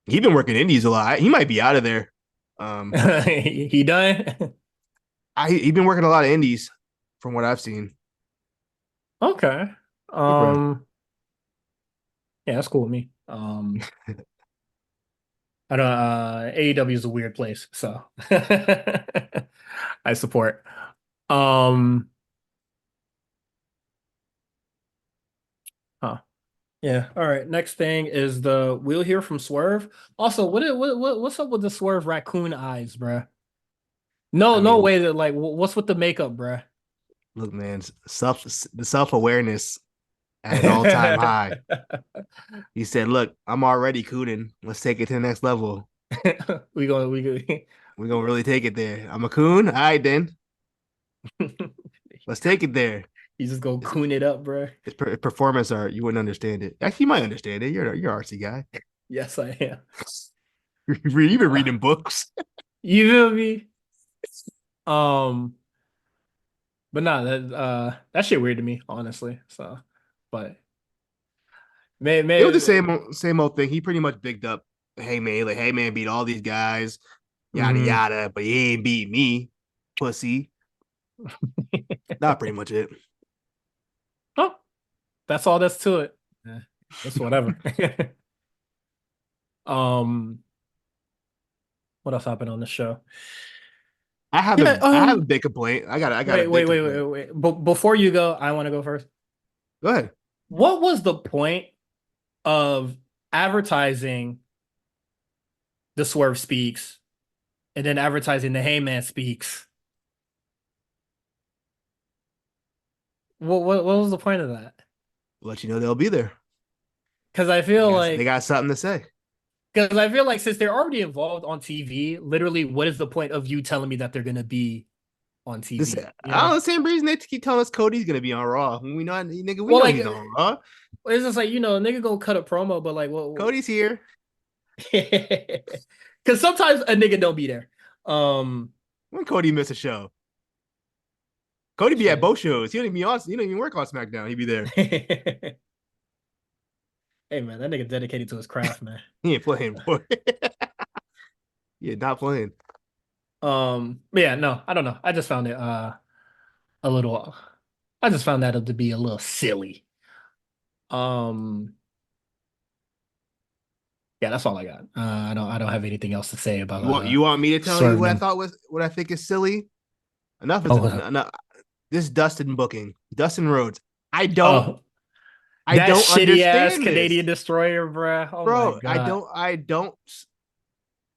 He's been working indies a lot. He might be out of there. Um, He done. he's been working a lot of indies from what I've seen. Okay. Good for him. Yeah, that's cool with me. I don't AEW is a weird place, so I support. Um, huh. Yeah. All right. Next thing is the we'll hear from Swerve. Also, what's up with the Swerve raccoon eyes, bruh? No, I no mean, way that like what's with the makeup, bruh? look, man, the self awareness at an all time high. He said, "Look, I'm already cooning. Let's take it to the next level. We We're gonna really take it there. I'm a coon. All right, then. Let's take it there. you just go It's, coon it up, bruh. it's performance art. You wouldn't understand it. Actually, you might understand it. You're an artsy guy. Yes, I am. You've been reading books. You feel me? Um, but nah, that shit weird to me, honestly. So, but It was the may same old thing. He pretty much bigged up Heyman. Like Heyman beat all these guys, yada mhm. yada, but he ain't beat me, pussy. Not pretty much it. Oh, that's all that's to it. Yeah, that's whatever. Um, what else happened on the show? Yeah, I have a big complaint. I got a big complaint. wait. But before you go, I want to go first. Go ahead. What was the point of advertising the Swerve Speaks and then advertising the Heyman Speaks? What was the point of that? I'll let you know they'll be there. Because I feel They like got something to say. because I feel like since they're already involved on TV, literally, what is the point of you telling me that they're gonna be on This TV? You I don't know? know the same reason they keep telling us Cody's gonna be on Raw. We know nigga, we Well, know like he's on Raw. it's just like nigga gonna cut a promo, but like, Cody's here. because sometimes a nigga don't be there. Um, When Cody miss a show, Cody be at shit. both shows. He don't even be on. He don't even work on SmackDown. He'd be there. Hey man, that nigga dedicated to his craft, man. He ain't playing, boy. Yeah, not playing. But yeah, no, I don't know. I just found it a little. I just found that to be a little silly. Um, yeah, that's all I got. I don't have anything else to say about You want me to tell you serving what I them. thought was what I think is silly? Enough is Oh, enough. This Dustin booking, Dustin Rhodes. I don't oh, I that don't shitty ass understand Canadian this, destroyer, bruh. Oh my bro. God.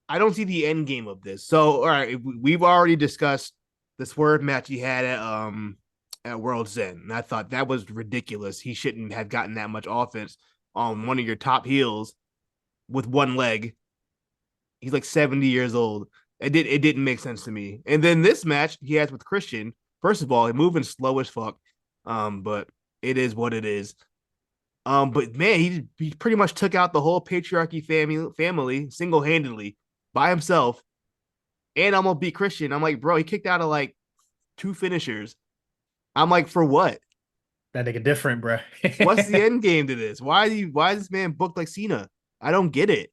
I don't see the end game of this. So, all right, we've already discussed the swerve match he had at World's End, and I thought that was ridiculous. He shouldn't have gotten that much offense on one of your top heels with one leg. He's like 70 years old. It didn't make sense to me. And then this match he has with Christian. First of all, he's moving slow as fuck. But it is what it is. But man, he pretty much took out the whole patriarchy family single handedly by himself, and almost beat Christian. I'm like, bro, he kicked out of like two finishers. I'm like, for what? That nigga different, bro. What's the end game to this? Why is this man booked like Cena? I don't get it.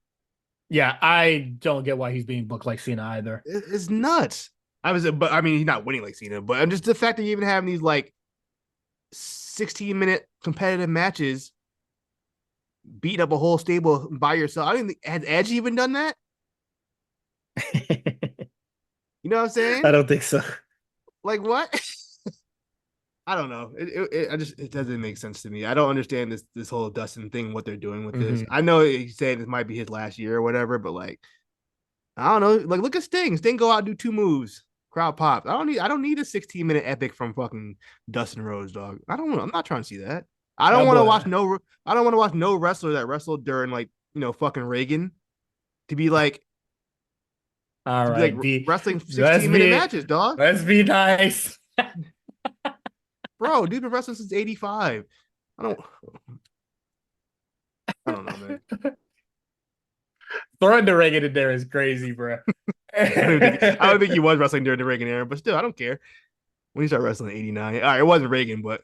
Yeah, I don't get why he's being booked like Cena either. It's nuts. But I mean, he's not winning like Cena, but I'm just the fact that you even have these like 16-minute competitive matches, beat up a whole stable by yourself. I don't think has Edge even done that. You know what I'm I saying? don't think so. Like what? I don't know. It doesn't make sense to me. I don't understand this whole Dustin thing. What they're doing with this. Hmm. I know he's saying this might be his last year or whatever, but like I don't know. Like look at Sting. Sting go out and do two moves. Crowd pops. I don't need a 16-minute epic from fucking Dustin Rhodes, dog. I'm not trying to see that. I don't want to watch But no I don't want to watch no wrestler that wrestled during like, fucking Reagan to be like all to be like right, be wrestling let's 16-minute be matches, dog. let's be nice. Bro, dude been wrestling since 85. I don't I don't know, man. Throwing the Reagan in there is crazy, bro. I don't think he was wrestling during the Reagan era, but still, I don't care. When he started wrestling in 89. All right, it wasn't Reagan, but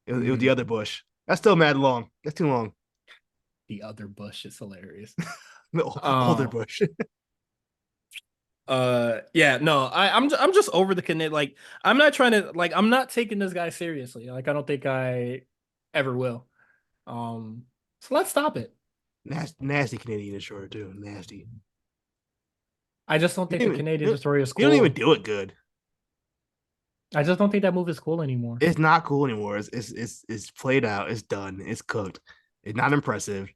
it was the Mhm. other Bush. That's still mad long. That's too long. The other Bush is hilarious. The older Um, Bush. yeah, no, I'm just over the Canadian. Like, I'm not trying to like, I'm not taking this guy seriously. Like, I don't think I ever will. So let's stop it. Nasty Canadian destroyer too. Nasty. I just don't You think the don't even Canadian you Destroyer is you don't even cool. do it good. I just don't think that move is cool anymore. It's not cool anymore. It's played out. It's done. It's cooked. It's not impressive.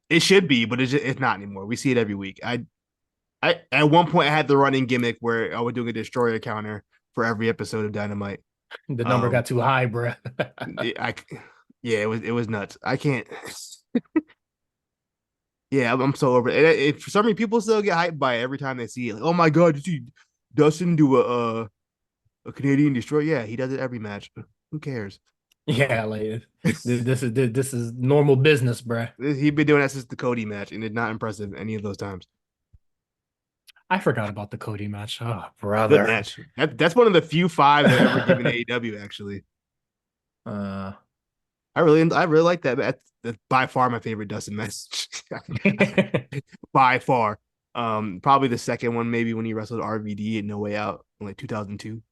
It should be, but it's not anymore. We see it every week. I at one point I had the running gimmick where I was doing a destroyer counter for every episode of Dynamite. The number Um, got too high, bruh. I yeah, it was nuts. I can't. Yeah, I'm so over it. For some reason, people still get hyped by it every time they see it. Like, oh my god, did you see Dustin do a Canadian destroyer? Yeah, he does it every match. Who cares? Yeah, like this is normal business, bruh. He's been doing that since the Cody match, and it's not impressive any of those times. I forgot about the Cody match. Oh, Good brother. match. That's one of the few fives I've ever given AEW. Actually, uh I really like that. That's by far my favorite Dustin match. By far. Probably the second one, maybe when he wrestled RVD in No Way Out in like 2002.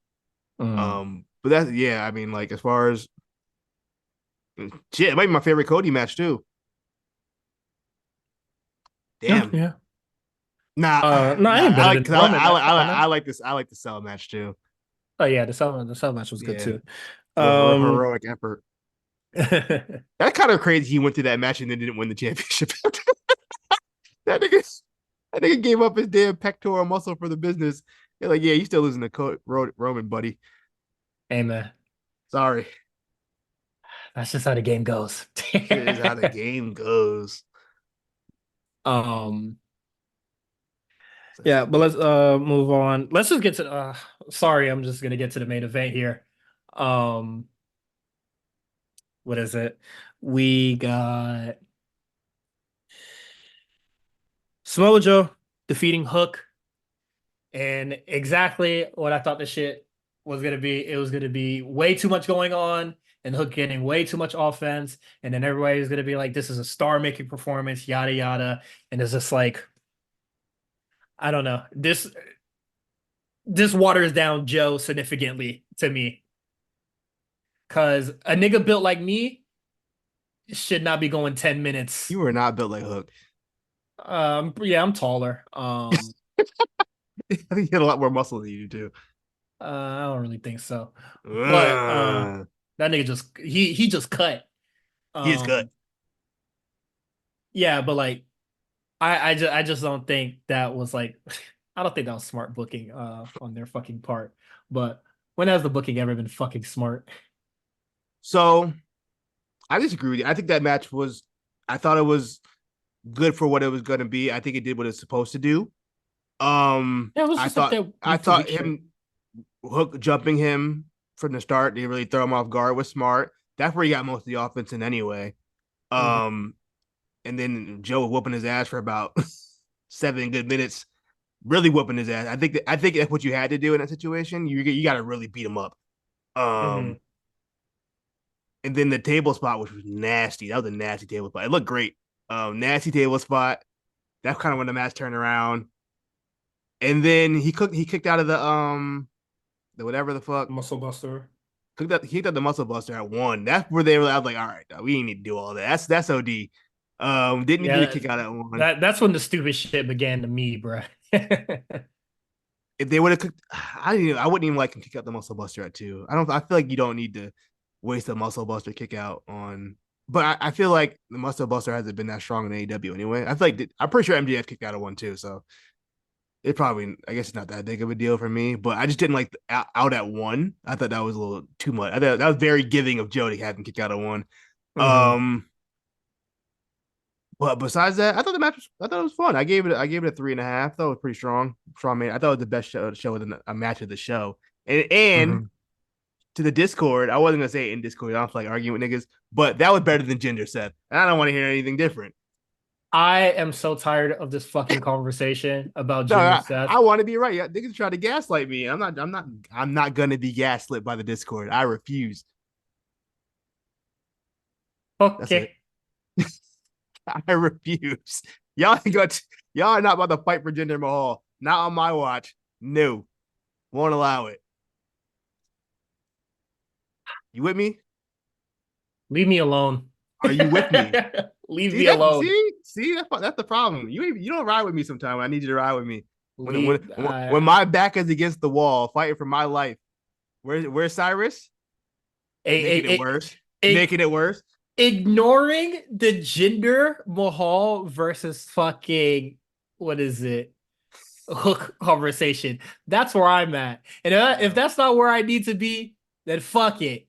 mm. But that's yeah. I mean, like as far as shit, it might be my favorite Cody match too. Yeah, Damn. yeah. Nah, No, I nah. ain't I better like than because Roman match. Come on I now. like this. I like the Cell match too. Oh yeah, the cell match was good Yeah, too. Um heroic effort. That's kind of crazy. He went to that match and then didn't win the championship. that nigga, that nigga gave up his damn pectoral muscle for the business. They're like, yeah, you still losing to Roman, buddy. Hey man, Sorry. that's just how the game goes. Shit is how the game goes. um That's yeah, but let's move on. Let's just get to sorry, I'm just gonna get to the main event here. Um what is it? We got Samoa Joe defeating Hook, and exactly what I thought the shit was gonna be. It was gonna be way too much going on, and Hook getting way too much offense, and then everybody's gonna be like, "This is a star-making performance," yada yada, and it's just like, I don't know. This waters down Joe significantly to me, because a nigga built like me should not be going 10 minutes. You were not built like Hook. Yeah, I'm taller. I think he had a lot more muscle than you do. I don't really think so, but Uh, that nigga just he just cut. he is good. Um, yeah, but like I just don't think that was like I don't think that was smart booking on their fucking part. But when has the booking ever been fucking smart? So I disagree with you. I think that match was. I thought it was good for what it was going to be. I think it did what it's supposed to do. Yeah, it was I just like thought that I week to thought week shit. him Hook jumping him from the start didn't really throw him off guard was smart. That's where he got most of the offense in anyway. Mhm. Um, and then Joe whooping his ass for about 7 good minutes, really whooping his ass. I think that's what you had to do in that situation. You got to really beat him up. Mhm. Um, and then the table spot, which was nasty. That was a nasty table spot. It looked great. Nasty table spot. That's kind of when the match turned around. And then he kicked out of the whatever the fuck. Muscle Buster. He kicked out the muscle buster at one. That's where they were. I was like, all right, we ain't need to do all that. That's OD. Didn't need to Yeah, kick out at one. that's when the stupid shit began to me, bro. If they would have cooked, I wouldn't even like him kick out the muscle buster at two. I don't. I feel like you don't need to waste a muscle buster kick out on. But I feel like the muscle buster hasn't been that strong in AEW anyway. I feel like I'm pretty sure MJF kicked out of one too. So it probably, I guess it's not that big of a deal for me. But I just didn't like out at one. I thought that was a little too much. I thought that was very giving of Joe to have him kick out of one. Mhm. Um, but besides that, I thought it was fun. I gave it a 3.5. I thought it was pretty strong. Strong man. I thought it was the best show within a match of the show. And Mhm. to the Discord, I wasn't gonna say it in Discord. I don't feel like arguing with niggas, but that was better than Ginger Seth. And I don't want to hear anything different. I am so tired of this fucking conversation about No, Ginger Seth. I want to be right. Yeah, niggas try to gaslight me. I'm not gonna be gaslit by the Discord. I refuse. That's it. Okay. I refuse. Y'all ain't got y'all are not about to fight for Jinder Mahal. Not on my watch. No. Won't allow it. You with me? Leave me alone. Are you with me? Leave See me that? alone. See that's the problem. You don't ride with me sometimes. I need you to ride with me. Leave. When my back is against the wall, fighting for my life. Where's Cyrus? Making it worse. A, Making it worse. ignoring the Jinder Mahal versus fucking what is it? Hook conversation. That's where I'm at. And if Yeah. that's not where I need to be, then fuck it.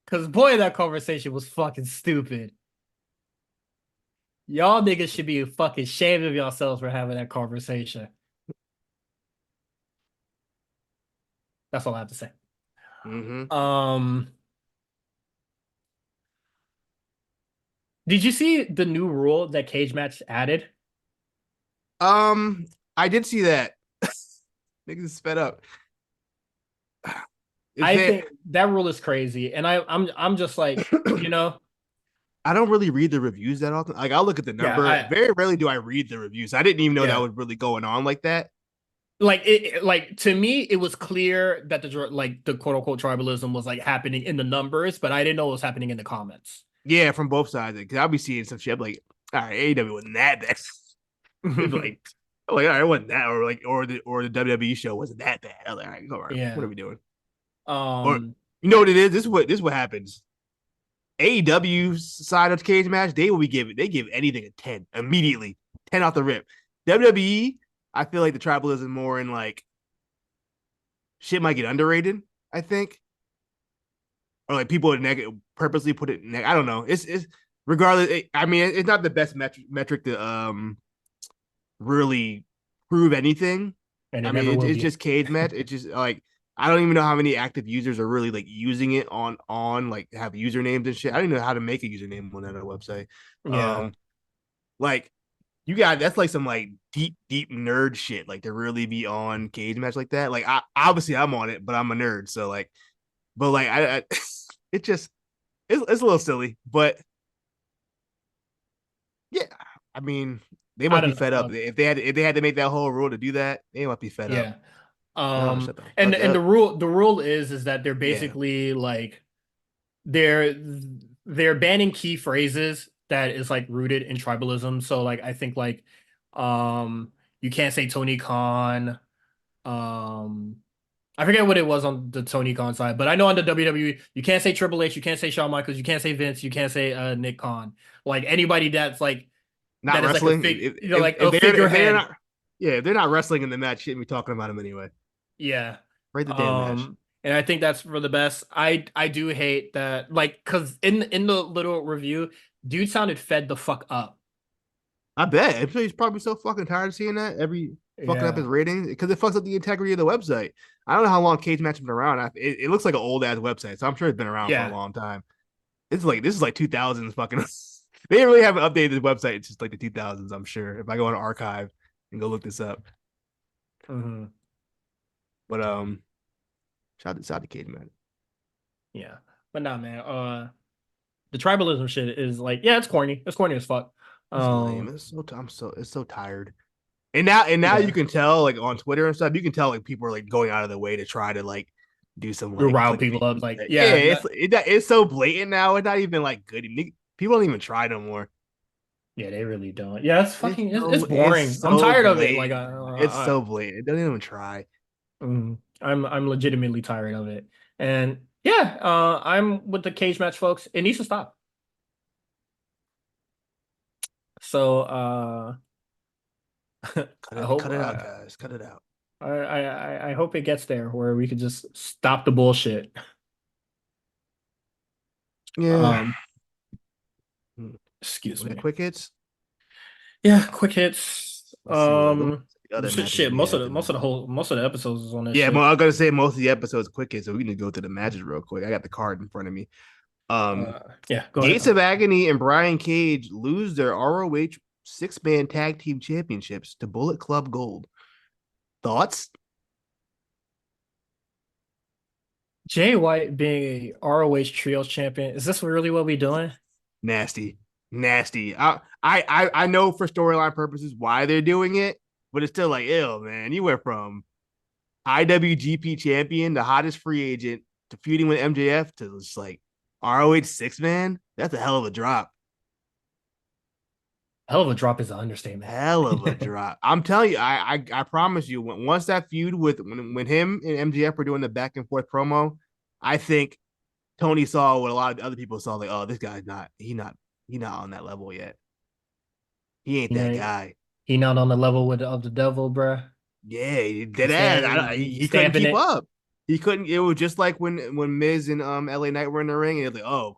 Cause boy, that conversation was fucking stupid. Y'all niggas should be fucking ashamed of yourselves for having that conversation. That's all I have to say. Mm-hmm. Um, did you see the new rule that cage match added? Um, I did see that. Niggas is sped up. Is I that think that rule is crazy, and I'm just like, you know, I don't really read the reviews that often. Like I'll look at the yeah, number. Very rarely do I read the reviews. I didn't even know that yeah, was really going on like that. like like to me, it was clear that the quote unquote tribalism was like happening in the numbers, but I didn't know it was happening in the comments. Yeah, from both sides. Because I'll be seeing some shit. I'm like, all right, AEW wasn't that bad. It's like, I'm like, all right, it wasn't that, or the WWE show wasn't that bad. I was like, all right, all right, what are Yeah. we doing? Or Um, you know what it is? This is what happens. AEW side of the cage match, they give anything a 10 immediately. 10 off the rip. WWE, I feel like the tribalism more in like shit might get underrated, I think. Or like people would purposely put it I don't know. It's regardless, I mean it's not the best metric to really prove anything. and I it mean never will it's be. just cage match. It's just like I don't even know how many active users are really like using it on like have usernames and shit. I don't even know how to make a username on that website. Yeah. Um like you got that's like some like deep nerd shit like to really be on cage match like that. Like I obviously I'm on it, but I'm a nerd, so like but like I it just it's a little silly, but yeah, I mean, they I must be don't fed know. up. If they had to make that whole rule to do that, they must be fed up. Yeah. Tell them to shut the And fuck up. the rule is that they're Yeah, basically like they're they're banning key phrases that is like rooted in tribalism. So like I think like you can't say Tony Khan. I forget what it was on the Tony Khan side, but I know on the WWE you can't say Triple H, you can't say Shawn Michaels, you can't say Vince, you can't say Nick Khan. Like anybody that's like not that is like a wrestling. like a If they're figurehead. not, yeah, if they're not wrestling in the match, shouldn't be talking about them anyway. Yeah. Right, the damn match. And I think that's for the best. I do hate that, like, cause in the little review, dude sounded fed the fuck up. I bet. I'm sure he's probably so fucking tired of seeing that every fucking up his Yeah, ratings because it fucks up the integrity of the website. I don't know how long Cage Match has been around. It looks like an old ass website, so I'm sure it's been around for a yeah. long time. It's like this is like 2000s fucking. They really haven't updated the website. It's just like the 2000s. I'm sure. If I go on archive and go look this up, Hmm. but shout out to Cage Match. Yeah, but nah, man. The tribalism shit is like, yeah, it's corny. It's corny as fuck. It's lame. Um, It's so tired. And now you yeah, can tell like on Twitter and stuff, you can tell like people are like going out of their way to try to like do some you like rile people up. clickbait. Like, Yeah, yeah, it's so blatant now. It's not even like good. People don't even try no more. yeah, they really don't. Yeah, it's fucking, it's It's boring. I'm so tired of it. Like, blatant. It's so blatant. Don't even try. I'm legitimately tired of it. And yeah, I'm with the cage match, folks. It needs to stop. So, Cut I it, hope, cut it out, guys. Cut it out. I hope it gets there where we could just stop the bullshit. Yeah. Um, Excuse Was that me. quick hits? Yeah, quick hits. Let's see what the other matches Shit. we have tonight. Most of the episodes is on this Yeah, but shit. I'm gonna say most of the episodes quick hits, so we can just go to the matches real quick. I got the card in front of me. Um, Yeah, go Gates ahead. of Agony and Brian Cage lose their ROH six-man tag team championships to Bullet Club Gold. Thoughts? Jay White being a ROH Trios champion. Is this really what we doing? Nasty, nasty. I know for storyline purposes why they're doing it, but it's still like, ew, man. You went from IWGP champion, the hottest free agent, to feuding with MJF to just like ROH six man. That's a hell of a drop. Hell of a drop is an understatement. Hell of a drop. I'm telling you, I promise you, once that feud with when him and MJF were doing the back and forth promo, I think Tony saw what a lot of other people saw, like, oh, this guy's he not on that level yet. He ain't You that know, guy. he not on the level with of the devil, bruh. Yeah, he He dead ass. stand He couldn't stamping keep it. up. He couldn't. It was just like when Miz and LA Knight were in the ring, and it was like, oh,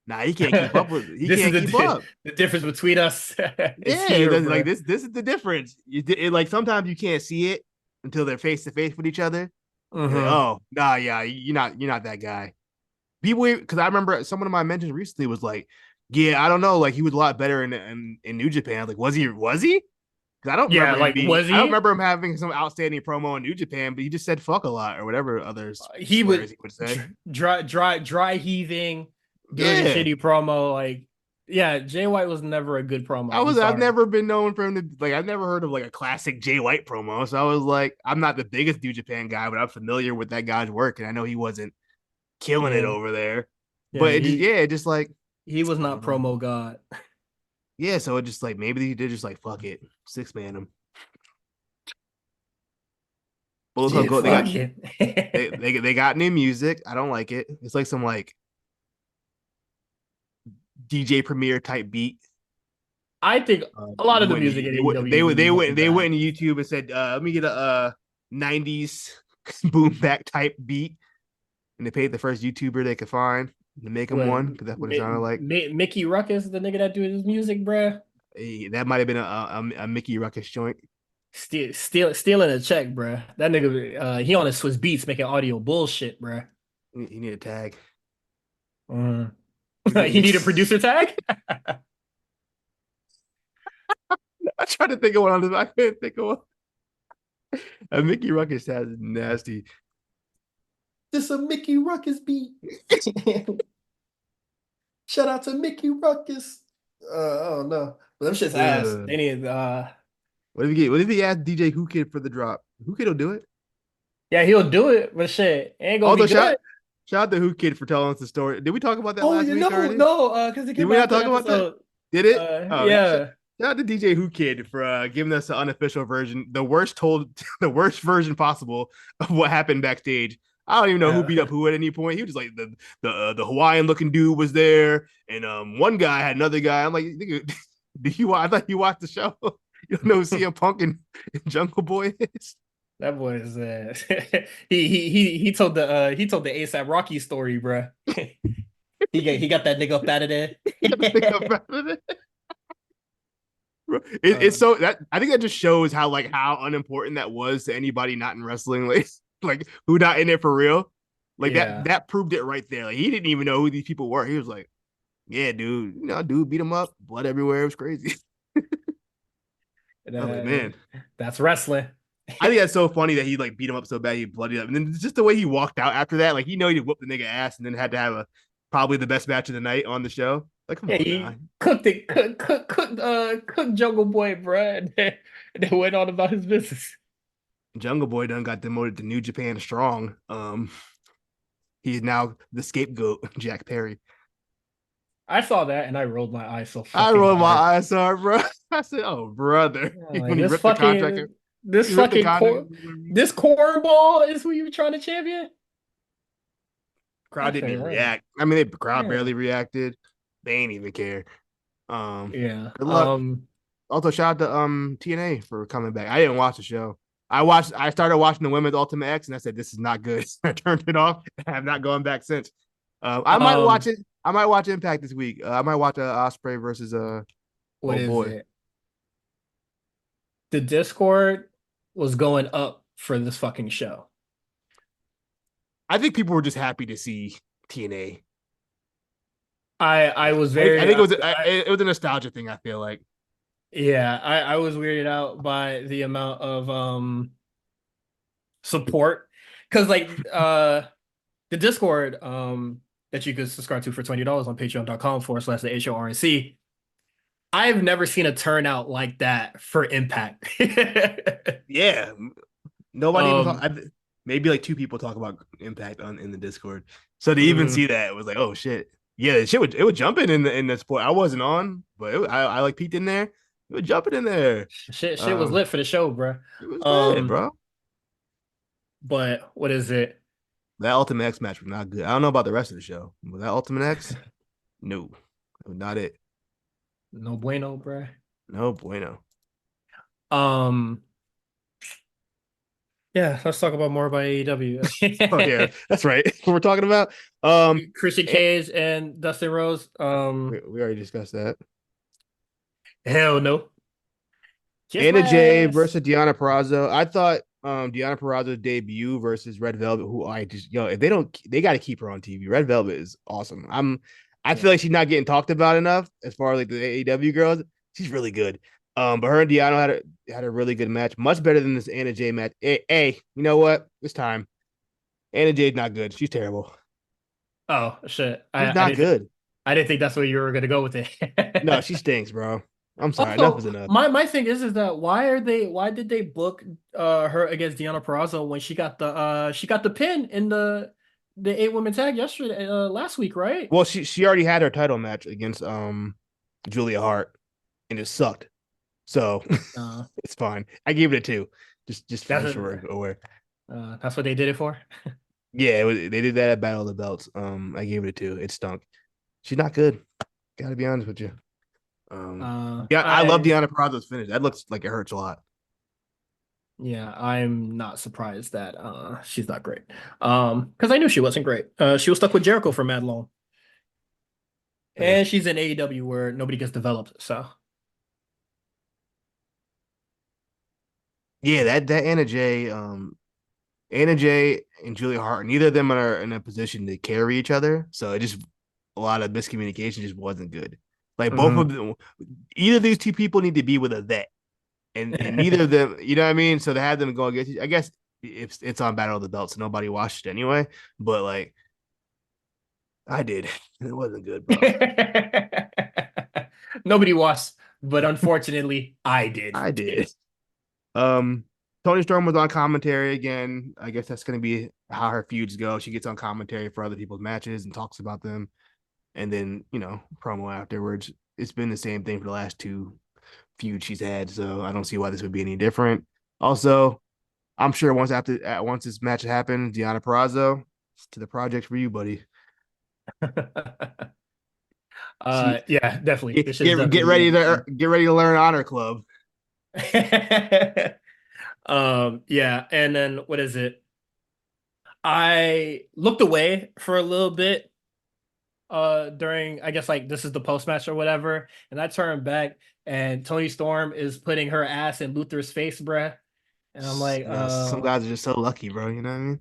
nah, he can't keep up with. He This is can't keep up. the difference between us is Yeah, here, like bruh. this is the difference. Like sometimes you can't see it until they're face to face with each other. You're like, Mm-hmm. oh, nah, yeah, you're not that guy. People, because I remember someone of my mentions recently was like, yeah, I don't know, like he was a lot better in New Japan. Like, was he? Was he? Because Yeah, like was I don't he? remember him having some outstanding promo in New Japan, but he just said fuck a lot or whatever other He swears would he would say. dry heaving during a Yeah, shitty promo. Like, yeah, Jay White was never a good promo. I'm I've sorry. never been known for him to like, I've never heard of like a classic Jay White promo. So I was like, I'm not the biggest New Japan guy, but I'm familiar with that guy's work, and I know he wasn't killing it Yeah, over there. yeah, But it just like, he was I not don't know. promo god. Yeah, so it just like maybe they just like fuck it, six man him. Bullet Club Shit, Gold. fuck it. They got new music. I don't like it. It's like some like DJ Premier type beat. I think a lot of the music in AEW wasn't They bad. went to YouTube and said, let me get a 90s boom back type beat, and they paid the first YouTuber they could find to make them What one because that's what it sounded like. Mickey Ruckus, the nigga that do his music, bruh, That might have been a Mickey Ruckus joint. stealing a check, bruh. That nigga, he on his Swiss Beats making audio bullshit, bruh. He need a tag. Mm. He need a producer tag. I tried to think of one on this. I couldn't think of one. A Mickey Ruckus tag is nasty. This a Mickey Ruckus beat. Shout out to Mickey Ruckus. I don't know. But them shit's ass. Uh, They need what if he asked DJ Who Kid for the drop? Who Kid will do it. yeah, he'll do it, but shit, it ain't gonna be Although good. shout out to Who Kid for telling us the story. Did we talk about that Oh, last you week know, already? no, because it Did came we not after talk the about that? episode. Did it? Oh, Yeah. shout out to DJ Who Kid for giving us the unofficial version, the worst told, the worst version possible of what happened backstage. I don't even know who beat up Yeah. who at any point. He was just like the Hawaiian looking dude was there, and one guy had another guy. I'm like, nigga, did you? I thought you watched the show. You don't know who CM Punk and Jungle Boy is. That boy is he told the ASAP Rocky story, bruh. He got that nigga up out of there. It's uh, so that I think that just shows how like how unimportant that was to anybody not in wrestling, like who not in it for real. Like yeah. that proved it right there. Like he didn't even know who these people were. He was like, "Yeah, dude, dude beat him up, blood everywhere. It was crazy." I was like, Uh, man, that's wrestling. I think that's so funny that he like beat him up so bad he bloodied up, and then just the way he walked out after that, like he know he whooped the nigga ass, and then had to have a probably the best match of the night on the show. Like, come Yeah, on now, he cooked Jungle Boy, bruh, and then went on about his business. Jungle Boy done got demoted to New Japan Strong. He's now the scapegoat, Jack Perry. I saw that and I rolled my eyes so I fucking rolled my hard. eyes hard, bro. I said, "Oh, brother," Yeah, when like he ripped the contract, this he ripped the fucking contract. core this cornball is who you trying to champion? Crowd That's didn't fair, even right? react. I mean, the crowd Yeah. barely reacted. They ain't even care. Yeah. Good luck. Also, shout out to TNA for coming back. I didn't watch the show. I started watching the women's Ultimate X and I said this is not good. I turned it off and have not gone back since. I might watch Um, it. I might watch Impact this week. I might watch Osprey versus what oh is boy. it? The Discord was going up for this fucking show. I think people were just happy to see TNA. I was I very think it was a nostalgia thing. I feel like yeah, I was weirded out by the amount of support because the Discord that you could subscribe to for $20 on patreon.com/the HORNC. I've never seen a turnout like that for Impact. yeah, nobody even thought. um Maybe like two people talk about Impact on in the Discord. So to even mhm. see that, it was like, oh shit, yeah, it would jump in the sport. I wasn't on, but I like peeked in there. It was jumping in there. Shit was Um, lit for the show, bro. it was lit, Um, bro. but what is it? That Ultimate X match was not good. I don't know about the rest of the show, but that Ultimate X, no, not it. No bueno, bro. No bueno. Um, yeah, let's talk about more about AEW. Oh yeah, that's right. We're talking about um, Christian Cage and Dustin Rose. we already discussed that. Hell no. Kiss Anna my Jay ass. versus Deanna Perrazzo. I thought Deanna Perrazzo's debut versus Red Velvet, who I just if they don't they gotta keep her on TV. Red Velvet is awesome. I feel Yeah. like she's not getting talked about enough as far as like the AEW girls. She's really good. But her and Deanna had a really good match, much better than this Anna Jay match. Hey, you know what? It's time. Anna Jay's not good. She's terrible. Oh shit. She's not good. I didn't think that's where you were gonna go with No, she it. stinks, bro. I'm sorry. Enough Also, is enough. my thing is that why did they book her against Deonna Purrazzo when she got the pin in the 8 women tag yesterday last week, right? Well, she already had her title match against Julia Hart, and it sucked. So Uh it's fine. I gave it a two, that's just so we're aware. that's what they did it for. Yeah, they did that at Battle of the Belts. I gave it a two. It stunk. She's not good. Got to be honest with you. Yeah, I love I Deanna Purrazzo's finish. That looks like it hurts a lot. yeah, I'm not surprised that she's not great. Because I knew she wasn't great. She was stuck with Jericho for mad long. Yeah, And she's in AEW where nobody gets developed, so yeah. That Anna Jay and Julia Hart. Neither of them are in a position to carry each other. So it just a lot of miscommunication just wasn't good. Like both of mhm. them, either of these two people need to be with a vet, and neither of them, you know what I mean. So to have them go against, I guess it's on Battle of the Belts, so nobody watched it anyway. But like I did, it wasn't good, bro. Nobody watched, but unfortunately, I did. I did. Um, Tony Storm was on commentary again. I guess that's going to be how her feuds go. She gets on commentary for other people's matches and talks about them, and then promo afterwards. It's been the same thing for the last two feuds she's had, so I don't see why this would be any different. Also, I'm sure once this match happens, Deanna Perrazzo, it's to the project for you, buddy. See, Yeah, definitely. This shit is get definitely ready to you. learn Honor Club. Yeah, and then what is it? I looked away for a little bit during I guess like this is the post match or whatever, and I turned back and Tony Storm is putting her ass in Luther's face, bruh. And I'm like, Some guys are just so lucky, bro. You know what I mean?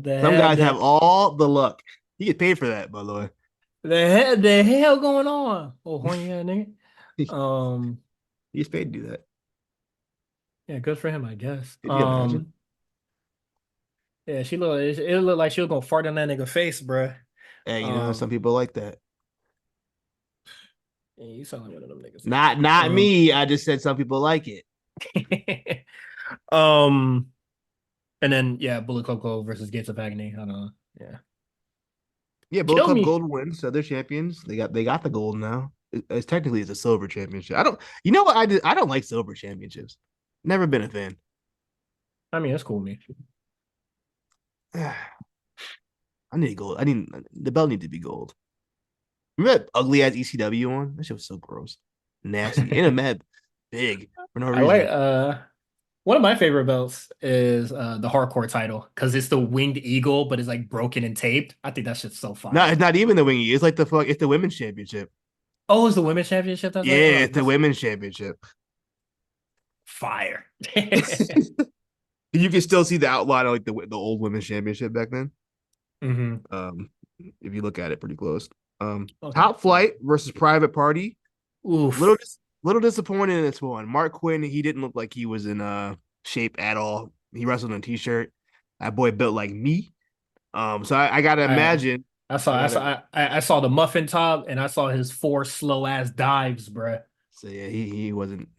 the Some hell guys have all the luck. You get paid for that, by the way. the hell going on? Oh, horny ass nigga. He Um, gets paid to do that. Yeah, good for him, I guess. Could you imagine? Yeah, it looked like she was gonna fart in that nigga face, bruh. Hey, some Um, people like that. yeah, you sound like one of them niggas. Not me. I just said some people like it. Um, and then yeah, Bullet Club Gold versus Gates of Agony. I don't know. Yeah, Yeah, Bullet kill Club me. Gold wins, so they're champions. They got the gold now. It's technically it's a silver championship. I don't. You know what I did? I don't like silver championships. Never been a fan. I mean, that's cool, me. I need gold. I need the belt need to be gold. Remember that ugly ass ECW one? That shit was so gross, nasty, and a mad big for no I like reason. one of my favorite belts is the hardcore title because it's the winged eagle, but it's like broken and taped. I think that shit's so No, fire. it's not even the wingy. It's like the fuck. It's the women's championship. Oh, it's the women's championship. That's right. Yeah, Oh, it's the that's women's championship. fire. You can still see the outline of like the old women's championship back then. hmm Um, if you look at it pretty close. Okay. Top Flight versus Private Party. Little Oof. little disappointed in this one. Mark Quinn, he didn't look like he was in shape at all. He wrestled in a t-shirt. That boy built like me. So I gotta I imagine. I saw I saw the muffin top and I saw his four slow ass dives, bruh. So yeah, he wasn't.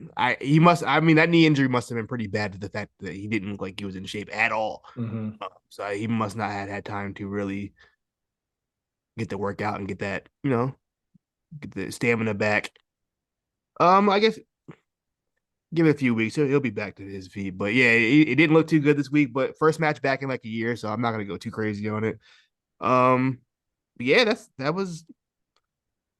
He must. I mean, that knee injury must have been pretty bad to the fact that he didn't look like he was in shape at all. hmm So he must not have had time to really get the workout and get that, get the stamina back. I guess give it a few weeks, he'll be back to his feet. But yeah, it didn't look too good this week. But first match back in like a year, so I'm not gonna go too crazy on it. Yeah, that was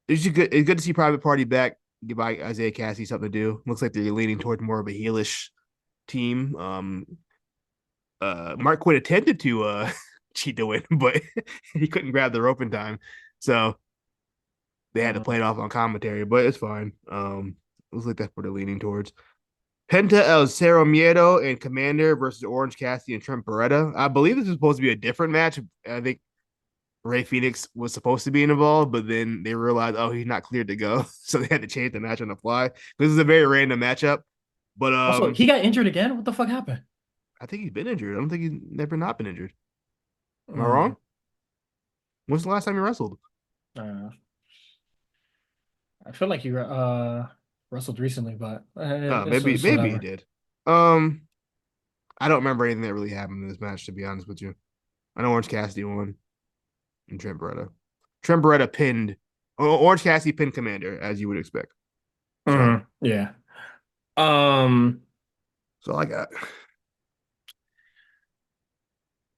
it's just good. It's good to see Private Party back. Give Isaiah Cassidy something to do. Looks like they're leaning towards more of a heelish team. Mark Quinn attempted to cheat to win, but he couldn't grab the rope in time, so they had to play it off on commentary. But it's fine. Looks like that's what they're leaning towards. Penta El Cero Miedo and Commander versus Orange Cassidy and Trent Beretta. I believe this was supposed to be a different match. I think Ray Phoenix was supposed to be involved, but then they realized, oh, he's not cleared to go, so they had to change the match on the fly. This is a very random matchup, but Also, he got injured again. What the fuck happened? I think he's been injured. I don't think he's never not been injured. Am I Mm, wrong? When's the last time he wrestled? uh, I feel like he wrestled recently, but it's Maybe he whatever. did. I don't remember anything that really happened in this match, to be honest with you. I know Orange Cassidy won and Trent Beretta. Trent Beretta pinned Orange Cassidy pinned Commander, as you would expect. So Yeah. Um. that's all I got.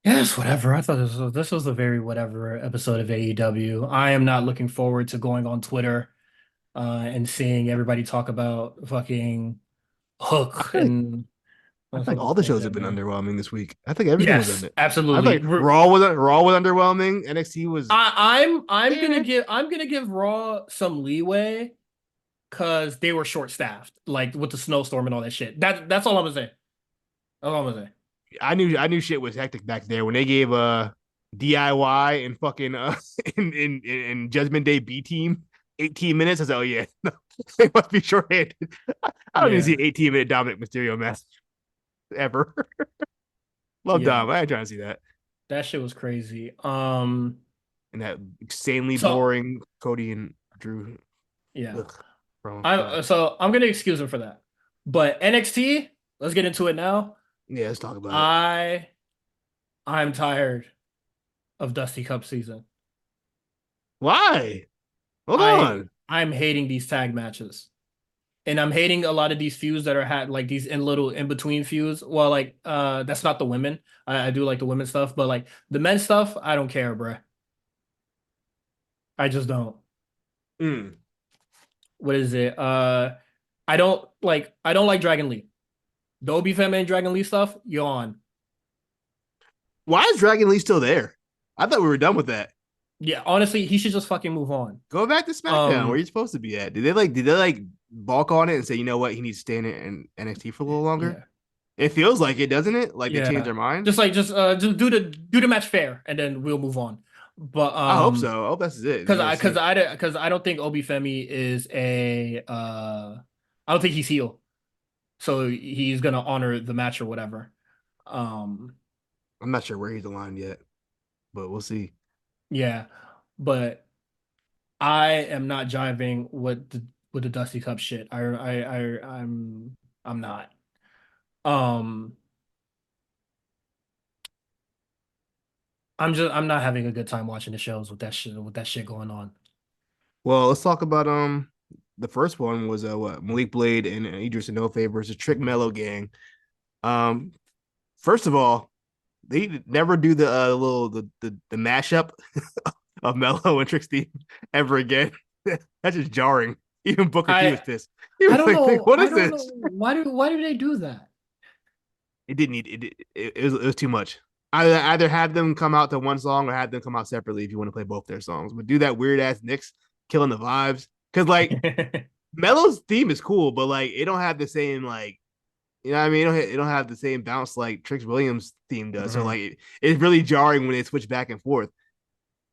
Yes, whatever. I thought this was a very whatever episode of AEW. I am not looking forward to going on Twitter and seeing everybody talk about fucking I Hook feel like and I all feel like sorts all of the shows have bullshit, been man. underwhelming this week. I think everything was Yes, under. I feel absolutely. like Raw was underwhelming. NXT was I'm gonna eh. give Raw some leeway because they were short staffed, like with the snowstorm and all that shit. That's all I'm gonna say. That's all I'm gonna say. I knew shit was hectic back there when they gave DIY and fucking in Judgment Day B team 18 minutes. I said, oh yeah, they must be short-handed. I don't even see Yeah, an 18-minute Dominic Mysterio match ever. Love yeah, Dom. I ain't trying to see that. that shit was crazy. And that insanely So boring Cody and Drew. yeah, Ugh, bro, God. I'm gonna excuse him for that. But NXT, let's get into it now. Yeah, let's talk about it. I I'm tired of Dusty Cup season. Why? Hold on. I'm hating these tag matches. And I'm hating a lot of these feuds that are had like these in little in between feuds. Well, like that's not the women. I do like the women stuff, but like the men stuff, I don't care, bruh. I just don't. Mm. What is it? I don't like Dragon Lee. The Obi Femi Dragon Lee stuff, yawn. Why is Dragon Lee still there? I thought we were done with that. Yeah, honestly, he should just fucking move on. Go back to SmackDown where Um, you're supposed to be at. Did they balk on it and say, you know what, he needs to stay in NXT for a little longer? yeah, It feels like it, doesn't it? Like they changed yeah. their mind. Just do the match fair, and then we'll move on. But I hope so. I hope that's it. because You're gonna see. I don't think Obi Femi is a I don't think he's heel. so he's gonna honor the match or whatever. Um, I'm not sure where he's aligned yet, but we'll see. yeah, but I am not jiving with the Dusty Cup shit. I'm not. Um, I'm not having a good time watching the shows with that shit going on. Well, let's talk about the first one was what Malik Blade and Idris Enofe versus Trick Mellow Gang. Um, first of all, they never do the the mashup of Mello and Trick Steve ever again. That's just jarring. Even Booker T was I pissed. He was like, "What I is don't know this?" why do they do that? It didn't need it was too much. Either have them come out to one song or have them come out separately if you want to play both their songs. But do that weird ass Knicks killing the vibes because like Mello's theme is cool, but like it don't have the same like you know what I mean. It don't have the same bounce like Trix Williams theme does. So Mhm. like it's really jarring when they switch back and forth.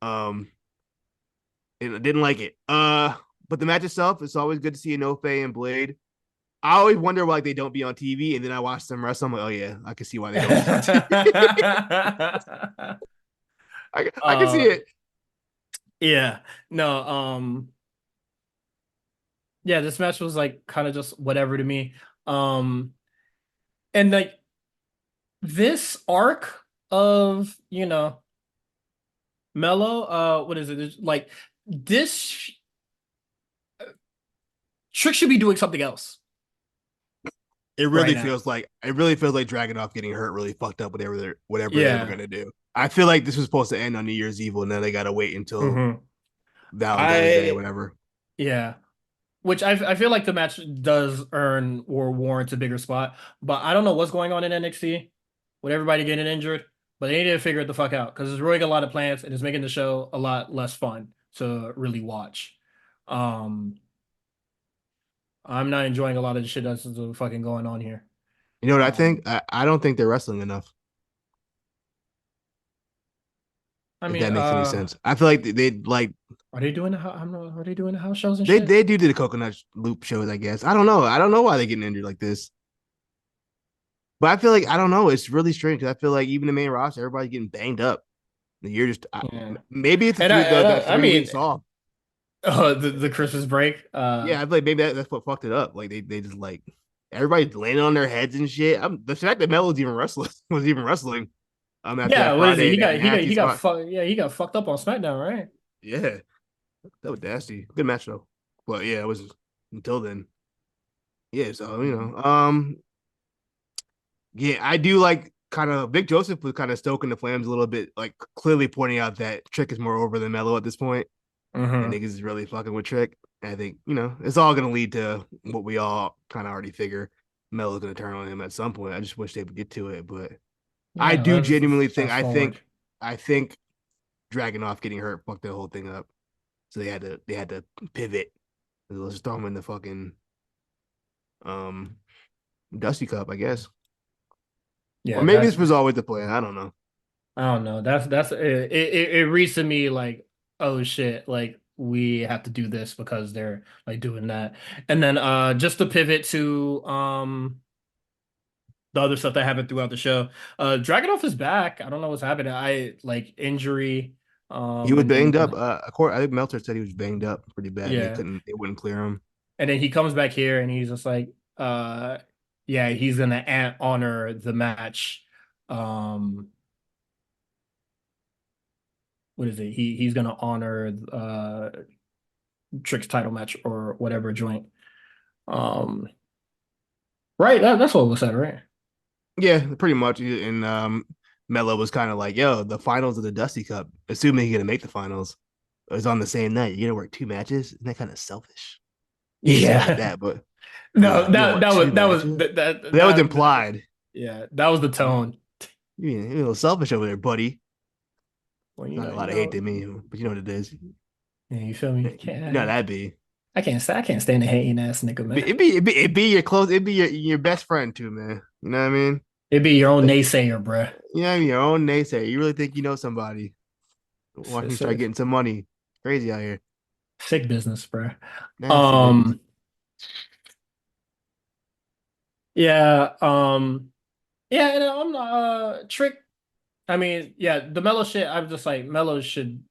Um, and I didn't like it. But the match itself, it's always good to see Inoue and Blade. I always wonder why like, they don't be on TV, and then I watch them wrestle. I'm like, oh yeah, I can see why they don't be on TV. I can see uh it. yeah. No, yeah, this match was like kind of just whatever to me. Um and like this arc of, Mello, what is it? Like this Trick should be doing something else right now. It really feels like Dragunov getting hurt really fucked up whatever they were Yeah. gonna do. I feel like this was supposed to end on New Year's Eve, and then they gotta wait until hmm Valentine's Day or I whatever. yeah. Which I feel like the match does earn or warrant a bigger spot, but I don't know what's going on in NXT with everybody getting injured, but they need to figure it the fuck out because it's ruining a lot of plans and it's making the show a lot less fun to really watch. Um, I'm not enjoying a lot of the shit that's fucking going on here. You know what I think? Um, I don't think they're wrestling enough. I If mean, that makes any sense. I feel like they like are they doing are they doing the house shows and they shit? they do the coconut loop shows. I guess I don't know. I don't know why they're getting injured like this. But I feel like I don't know. It's really strange because I feel like even the main roster, everybody's getting banged up. You're just Yeah, maybe it's that I 3 weeks mean, off. the Christmas break. Yeah, I feel like maybe that's what fucked it up. Like they just like everybody's landing on their heads and shit. The fact that Melo's even wrestling was even wrestling. After Yeah, that what is it? Friday that nasty He got spot. fucked. Yeah, he got fucked up on SmackDown, right? Yeah, that was nasty. Good match though. But yeah, it was until then. Yeah, so Mhm. yeah, I do like kind of Vic Joseph was kind of stoking the flames a little bit, like clearly pointing out that Trick is more over than Melo at this point, and niggas is really fucking with Trick. And I think it's all gonna lead to what we all kind of already figure. Melo's gonna turn on him at some point. I just wish they would get to it, but I Yeah, do genuinely let's think fast forward. I think Dragunov getting hurt fucked the whole thing up. So they had to pivot. Let's throw him in the fucking um Dusty Cup, I guess. Or Yeah, maybe this was always the plan. I don't know. I don't know. That's it reads to me like, oh shit, like we have to do this because they're like doing that. And then just to pivot to the other stuff that happened throughout the show. Dragunov is back. I don't know what's happening. I like injury. He was And then banged up. I think Meltzer said he was banged up pretty bad, and yeah. they wouldn't clear him. And then he comes back here and he's just like, yeah, he's gonna honor the match. Um, what is it? He's gonna honor Trick's title match or whatever joint. Um, right? That's what was said, right? Yeah, pretty much. And Melo was kind of like, "Yo, the finals of the Dusty Cup, assuming he's gonna make the finals, is on the same night. You're gonna work 2 matches? Isn't that kind of selfish?" He didn't say it like Yeah. that, but he was No, like, "You gonna work two that was matches?" That was implied. yeah, that was the tone. You're a little selfish over there, buddy. Well, Not a lot of hate to me, but you know what it is. yeah, you feel me? You know that'd be. I can't stand the hating ass nigga, man. It'd be your close. It'd be your best friend too, man. You know what I mean? It'd be your own Like, naysayer, bruh. you know, your own naysayer. You really think you know somebody? Watch me start Sick, getting some money. Crazy out here. sick business, bruh. Nasty business. Um, Yeah, yeah, and I'm Trick. I mean, yeah, the Mello shit. I'm just like Mello should.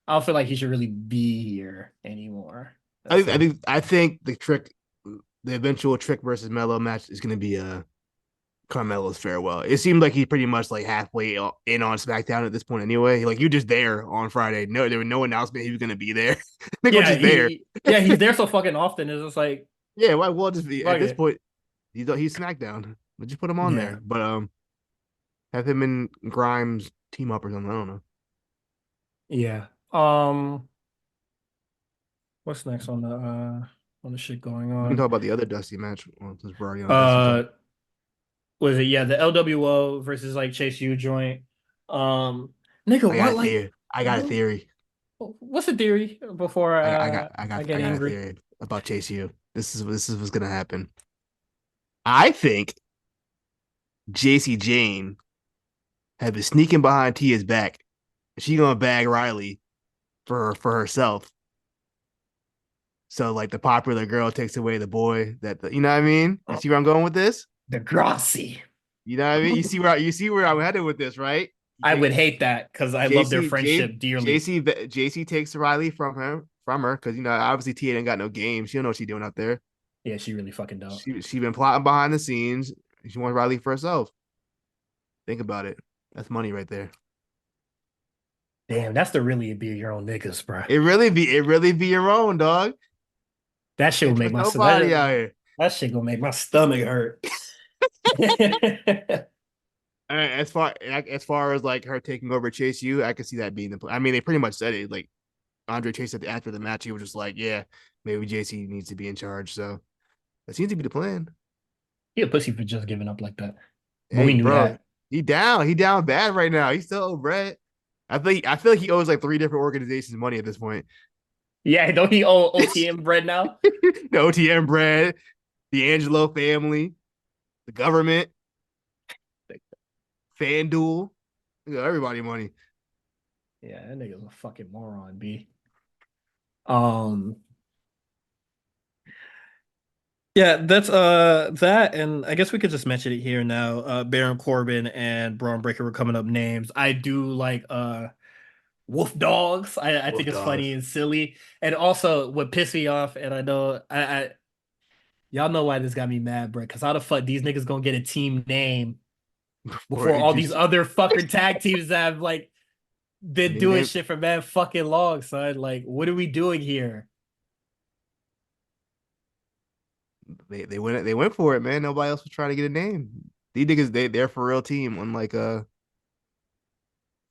I don't feel like he should really be here anymore. I That's think I it. think I think the eventual Trick versus Melo match is going to be Carmelo's farewell. It seemed like he's pretty much like halfway in on SmackDown at this point anyway. Like you're just there on Friday. No, there was no announcement he was going to be there. Nick was Yeah, just there. he's there so fucking often. It's just like Yeah, why well just be at fuck this it. point he's SmackDown. But just put him on Yeah, there. But have him and Grimes team up or something. I don't know. yeah. What's next on the shit going We can on? talk about the other Dusty match since we're already on Dusty talk. Uh, was it yeah the LWO versus like Chase U joint? Um, nigga, I got what a like theory. I got a what? theory. What's the theory before I I get got a angry? theory about Chase U. This is what's gonna happen. I think JC Jane had been sneaking behind Tia's back. She gonna bag Riley for herself. So like the popular girl takes away the boy you know what I mean? You see where I'm going with this? The Grassi. You know what I mean? You see where I'm headed with this, right? You I take would hate that because I love their JC J friendship dearly. JC JC takes Riley from her because you know obviously Tia ain't got no game. She don't know what she's doing out there. Yeah, she really fucking don't. She been plotting behind the scenes. She wants Riley for herself. Think about it. That's money right there. Damn, that's the really be your own niggas, bro. It really be your own dog. That shit will Can't make trust my nobody out here. that shit gonna make my stomach hurt. As far as like her taking over Chase U, I could see that being the plan. I mean, they pretty much said it. Like Andre Chase said after the match, he was just like, "Yeah, maybe JC needs to be in charge." So that seems to be the plan. He a pussy for just giving up like that. But we Hey, knew bro, that. he down bad right now. He's still owe Brett. I feel like he owes like three different organizations money at this point. Yeah, don't he owe OTM bread now? The OTM Brett, the Angelo family, the government, FanDuel, everybody money. Yeah, that nigga's a fucking moron, B. Um, yeah, that's that, and I guess we could just mention it here now. Baron Corbin and Braun Breaker were coming up names. I do like Wolf Dogs. I Wolf think it's dogs. funny and silly. And also what pissed me off, and I know I y'all know why this got me mad, bro. Because how the fuck these niggas gonna get a team name Or before all these just other fucking tag teams that have like been doing they, shit for man fucking long, son? Like, what are we doing here? they went for it, man. Nobody else was trying to get a name. These niggas they're for real team, unlike the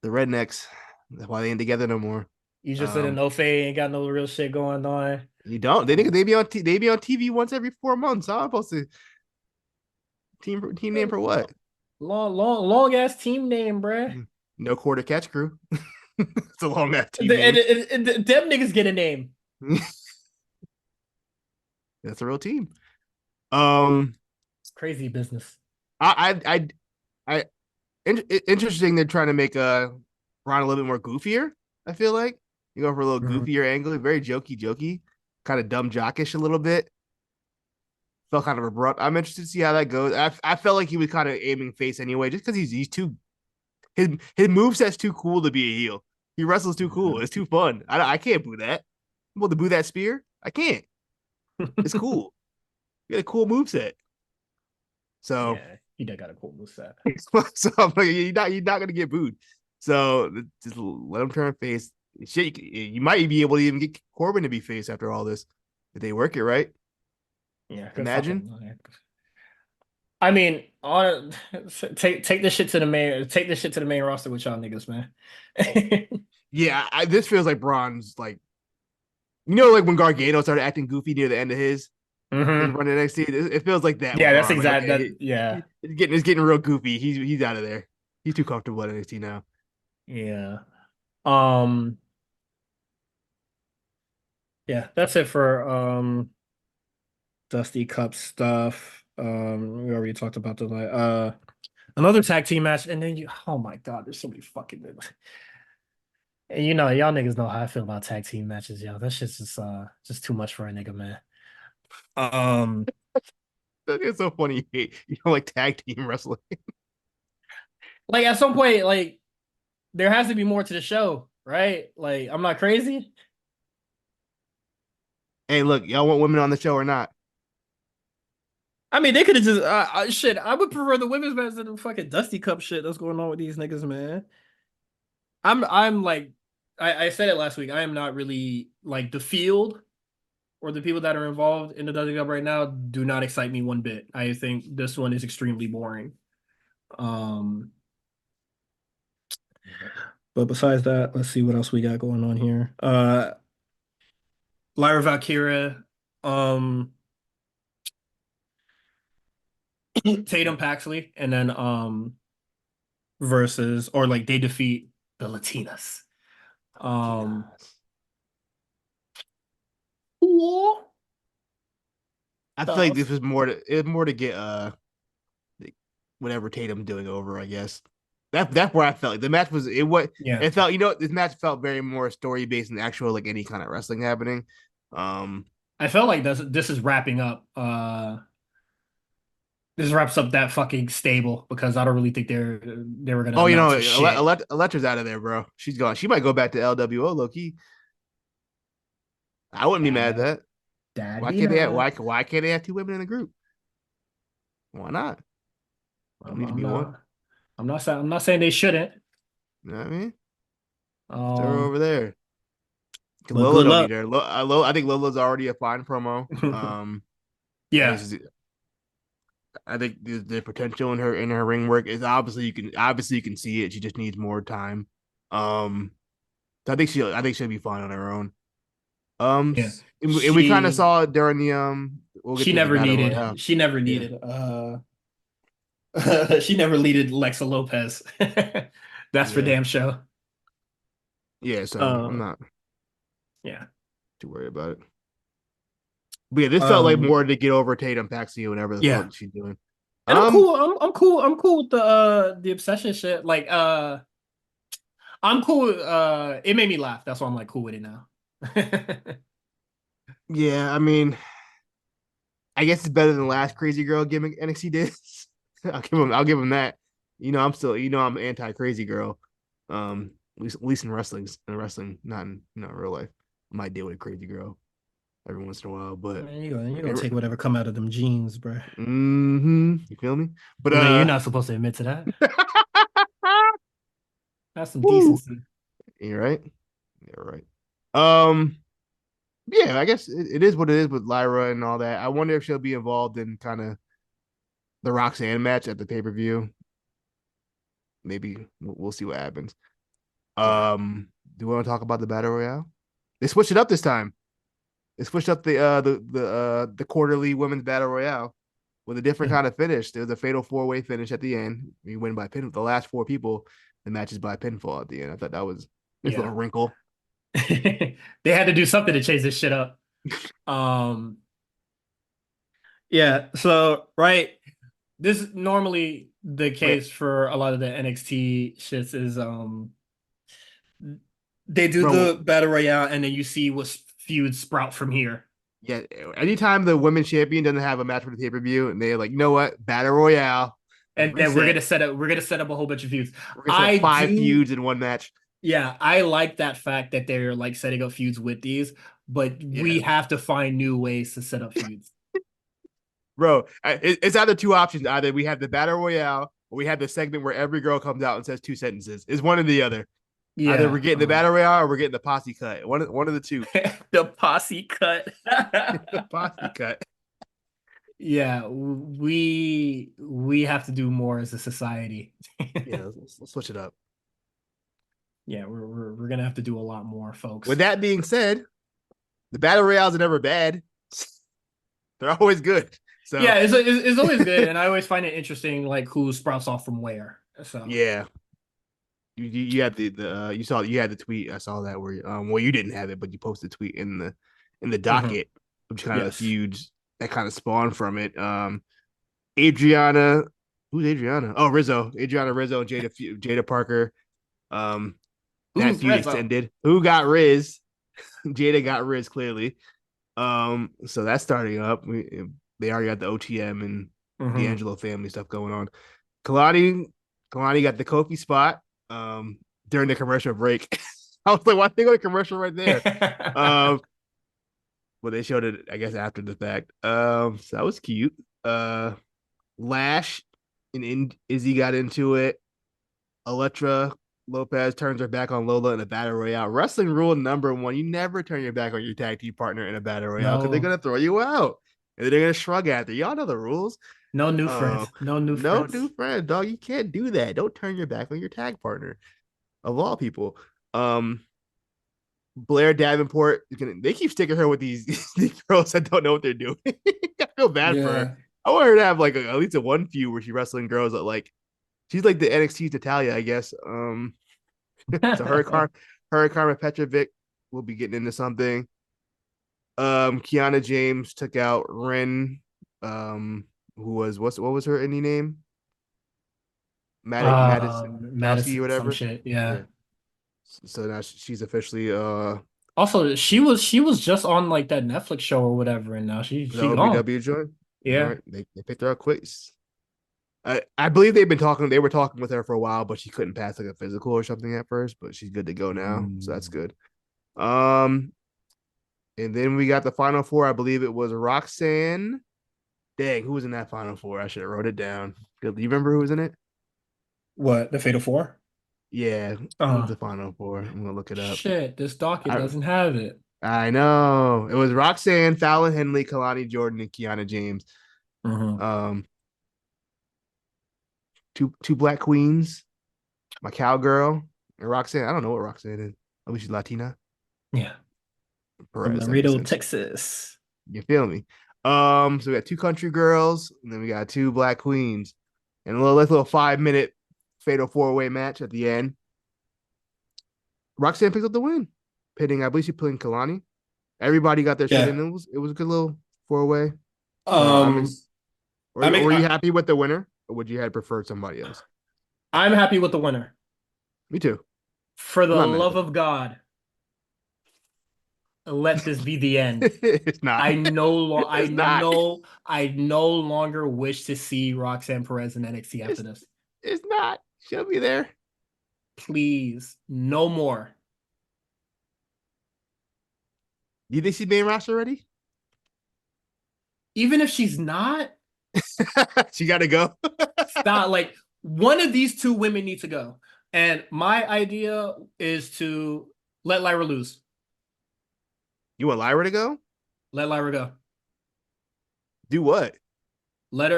rednecks. That's why they ain't together no more. You just said Um, no fade, ain't got no real shit going on. you don't. They be on TV once every 4 months. How am I supposed to team name for what? Long ass team name, bruh. No quarter catch crew. It's a long ass team And, name. them niggas get a name. That's a real team. Um, It's crazy business. I interesting. They're trying to make Ron a little bit more goofier. I feel like you go for a little Mhm. goofier angle, very jokey, kind of dumb jockish a little bit. Felt kind of abrupt. I'm interested to see how that goes. I felt like he was kind of aiming face anyway, just because he's too his moveset's too cool to be a heel. He wrestles too cool. It's too fun. I can't boo that. I'm able to boo that spear. I can't. It's cool. You got a cool moveset. So Yeah, he done got a cool moveset. so I'm like, you're not gonna get booed. So just let him turn face. Shit, you might be able to even get Corbin to be face after all this if they work it right. Yeah, good Imagine. fucking. I mean, on take this shit to the main take this shit to the main roster with y'all niggas, man. Yeah, this feels like Braun's like like when Gargano started acting goofy near the end of his hmm run in NXT. It feels like that with Yeah, that's Braun. Like exact. okay, That yeah, it's getting real goofy. He's out of there. He's too comfortable at NXT now. yeah. Um, yeah, that's it for Dusty Cup stuff. We already talked about the like another tag team match, and then you oh my god, there's so many fucking and you know, y'all niggas know how I feel about tag team matches, yo. That shit's just too much for a nigga, man. Um It's so funny. You don't like tag team wrestling. Like at some point, like there has to be more to the show, right? Like I'm not crazy. Hey, look, y'all want women on the show or not? I mean, they could have just shit. I would prefer the women's match than the fucking Dusty Cup shit that's going on with these niggas, man. I'm like, I said it last week. I am not really like the field or the people that are involved in the Dusty Cup right now do not excite me one bit. I think this one is extremely boring. Um, but besides that, let's see what else we got going on here. Lyra Valkyria, um, Tatum Paxley, and then versus or like they defeat the Latinas. Um, Latinas. cool I feel like this stuff. was more to it was more to get whatever Tatum doing over, I guess. That's where I felt like the match was Yeah, it felt, this match felt very more story based than actual like any kind of wrestling happening. Um I felt like this is wrapping up. This wraps up that fucking stable because I don't really think they were gonna oh, amount to shit. Electra's out of there, bro. She's gone. She might go back to LWO low key. I wouldn't be mad at That that. that'd Why be can't they have nice. why can't they have two women in the group? Why not? Don't I'm, need to I'm be one. not. I'm not saying they shouldn't. You know what I mean? Throw her Um, over there. but Lola good don't need luck. her. I think Lola's already a fine promo. I think Yeah, I think the potential in her ring work is obviously you can see it. She just needs more time. Um, so I think she'll be fine on her own. yeah. And we kind of She saw it during the we'll get she to the never battle needed. royale. She never Yeah, needed. She never needed Lexa Lopez. That's for yeah, damn sure. yeah. So I'm Uh, not yeah. too worried about it. But yeah, this felt like Um, more to get over Tatum Paxi or whatever the yeah. fuck she's doing. And I'm Um, cool. I'm cool. I'm cool with the obsession shit. Like I'm cool. It made me laugh. That's why I'm like cool with it now. yeah, I mean, I guess it's better than the last crazy girl gimmick NXT did. I'll give him that. I'm anti crazy girl. At least in wrestling, not in real life. I might deal with a crazy girl every once in a while, but Man, you gonna take whatever come out of them jeans, bro. you feel me? But Man, you're not supposed to admit to that. That's some woo, decency. you're right. You're right. Um, yeah, I guess it is what it is with Lyra and all that. I wonder if she'll be involved in kind of the Roxanne match at the pay per view. Maybe we'll see what happens. Yeah. Do we want to talk about the battle royale? They switched it up this time. They switched up the quarterly women's battle royale with a different Hmm. kind of finish. There was a fatal 4-way finish at the end. You win by pin. The last four people, the match is by pinfall at the end. I thought that was this Yeah. little wrinkle. They had to do something to change this shit up. Um, yeah, so right. This is normally the Wait, case for a lot of the NXT shits is they do bro. the battle royale and then you see what feuds sprout from here. Yeah, anytime the women's champion doesn't have a match for the pay per view, and they're like, you know what, battle royale, let's And then we're reset. gonna set up a whole bunch of feuds. We're gonna set up I five do feuds in one match. Yeah, I like that fact that they're like setting up feuds with these, but Yeah, we have to find new ways to set up feuds. bro. It's either two options: either we have the battle royale, or we have the segment where every girl comes out and says two sentences. It's one or the other. Either we're Yeah, getting the battle royale or we're getting the posse cut. One of the two. the posse cut. The posse cut. Yeah, we have to do more as a society. Yeah, let's switch it up. Yeah, we're gonna have to do a lot more, With folks. that being said, the battle royales are never bad. They're always good. So Yeah, it's always good, and I always find it interesting, like who sprouts off from where. So, yeah, you had you had the tweet. I saw that where well, you didn't have it, but you posted a tweet in the mhm. docket, which kind of the Yes, feuds that kind of spawned from it. Adriana, who's Adriana? Oh, Rizzo, Adriana Rizzo, and Jada Parker. Um, that who's feud Rizzo? extended. Who got Riz? Jada got Riz clearly. So that's starting up. They already got the OTM and Hmm. D'Angelo family stuff going on. Kalani, Kalani got the Kofi spot during the commercial break. I was like, why did they go to commercial right there? Um, but they showed it, I guess, after the fact. So that was cute. Lash and Izzy got into it. Electra Lopez turns her back on Lola in a battle royale. Wrestling rule number one: you never turn your back on your tag team partner in a battle royale because they're No, gonna throw you out and they're gonna shrug after. Y'all know the rules. no new Um, friends. No new no friends. new friend, dog. You can't do that. Don't turn your back on your tag partner of all people. Um, Blair Davenport is gonna. They keep sticking her with these girls that don't know what they're doing. I feel bad for her. Yeah. I want her to have like at least a one feud where she's wrestling girls that like she's like the NXT Natalia, I guess. So her and Karma Petrovic will be getting into something. Kiana James took out Ren, who was what was her indie name? Madison or Madison, some whatever. shit. Yeah. Yeah. So now she's officially Also, she was just on like that Netflix show or whatever, and now the she gone. OVW joint. All Yeah. right, they picked her up quick. I believe they've been talking. They were talking with her for a while, but she couldn't pass like a physical or something at first. But she's good to go now, so that's Mm. good. Um, and then we got the final four. I believe it was Roxanne. Dang, who was in that final four? I should have wrote it down. Do you remember who was in it? What, the Fatal Four? Yeah, who was Uh, the final four? I'm gonna look it up. Shit, this docket I doesn't have it. I know it was Roxanne, Fallon Henley, Kalani Jordan, and Kiana James. Hmm. Um, two black queens, my cowgirl, and Roxanne. I don't know what Roxanne is. I believe she's Latina. Yeah. From Perez, that makes Laredo, sense. Texas. You feel me? So we got two country girls, and then we got two black queens, and a little 5 minute fatal four way match at the end. Roxanne picks up the win, pitting. I believe she put in Kalani. Everybody got their shit in. Yeah. It was a good little four way. So I'm Um, ex- I mean, were you happy with the winner, or would you have preferred somebody else? I'm happy with the winner. Me too. For I'm the not mad love though. of God, let this be the end. It's not. It's not. I no longer wish to see Roxanne Perez in NXT after It's this. it's not. She'll be there. Please, no more. Do you think she's main roster already? Even if she's not, She got to go. stop. Like one of these two women need to go. And my idea is to let Lyra lose. You want Lyra to go? Let Lyra go. Do what? Let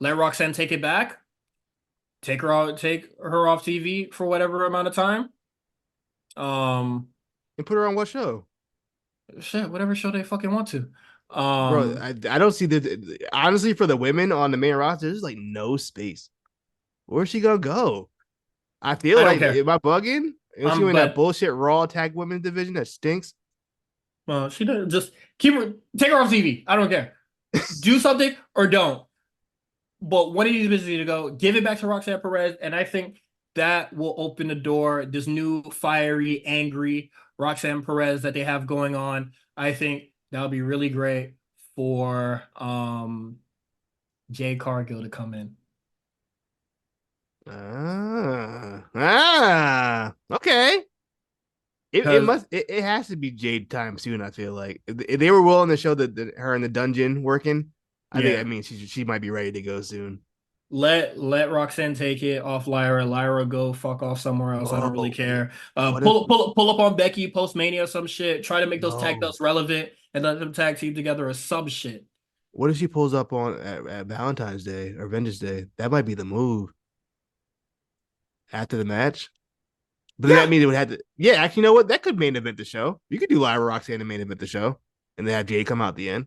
Roxanne take it back. Take her off TV for whatever amount of time. Um, And put her on what show? Shit, whatever show they fucking want to. Bro, Um, I don't see the honestly for the women on the main roster, there's like no space. Where's she gonna go? I feel I don't like care. am I bugging? Is she in that But bullshit Raw tag women's division that stinks? she doesn't just take her off TV. I don't care. Do something or don't. But one of these businesses to go, give it back to Roxanne Perez, and I think that will open the door. This new fiery, angry Roxanne Perez that they have going on. I think that would be really great for Jay Cargill to come in. Okay. It Because must it has to be Jade time soon. I feel like if they were willing to show her in the dungeon working, I yeah, mean she might be ready to go soon. let Roxanne take it off Lyra. Lyra go fuck off somewhere else. I don't really Whoa, care. what if Pull up on Becky post Mania some shit. Try to make those tag no? belts relevant and let them tag team together or some shit. What if she pulls up on at Valentine's Day or Vengeance Day? That might be the move after the match. But then that Yeah, means it would have to. Yeah, actually, you know what? That could main event the show. You could do Lyra Roxanne and main event the show, and then have Jade come out the end.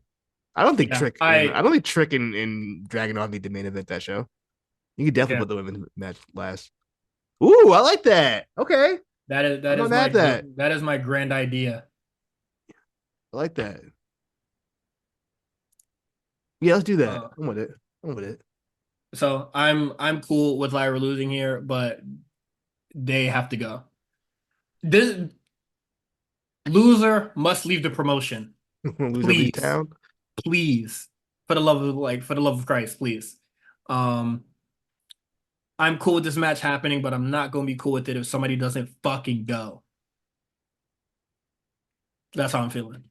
yeah. I don't think Trick and Dragunov need to main event that show. You could definitely Yeah. put the women's match last. Ooh, I like that. Okay, I'm That not is mad my at that. grand idea. I like that. Yeah, let's do that. Uh, I'm with it. I'm with it. so I'm cool with Lyra losing here, but they have to go. This loser must leave the promotion. Loser leave Please. town. Please, for the love of Christ, please. Um, I'm cool with this match happening, but I'm not gonna be cool with it if somebody doesn't fucking go. That's how I'm feeling.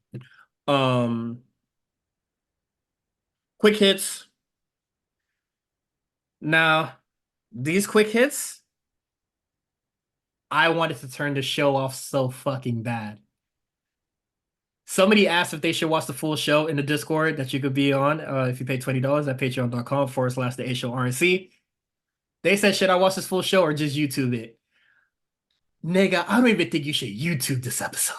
Um, quick hits. Now, these quick hits, I wanted to turn the show off so fucking bad. Somebody asked if they should watch the full show in the Discord that you could be on if you pay $20 at patreon.com/the A Show RNC. They said, should I watch this full show or just YouTube it? Nigga, I don't even think you should YouTube this episode.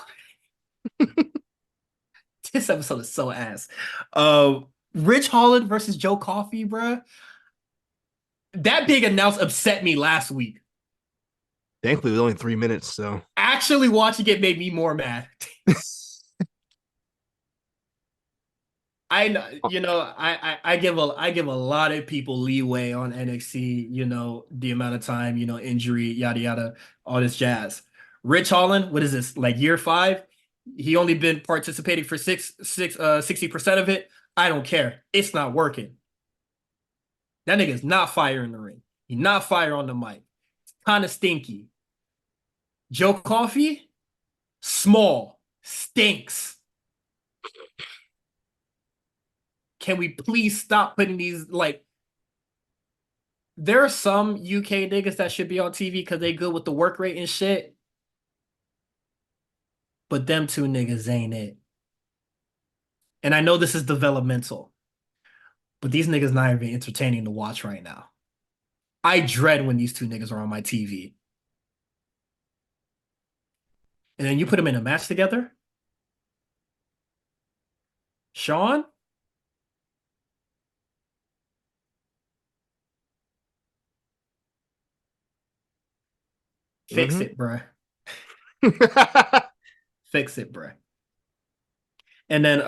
This episode is so ass. Uh, Rich Holland versus Joe Coffey, bruh. That big announce upset me last week. Thankfully, it was only 3 minutes, so Actually watching it made me more mad. I give a lot of people leeway on NXT, the amount of time, injury, yada yada, all this jazz. Rich Holland, what is this, like year five? He only been participating for 60% of it. I don't care. It's not working. That nigga's not fire in the ring. He not fire on the mic. It's kind of stinky. Joe Coffey, small, stinks. Can we please stop putting these like there are some UK niggas that should be on TV because they good with the work rate and shit. But them two niggas ain't it. And I know this is developmental, but these niggas not even entertaining to watch right now. I dread when these two niggas are on my TV. And then you put them in a match together. Sean, fix mm-hmm. it, bruh. Fix it, bruh. And then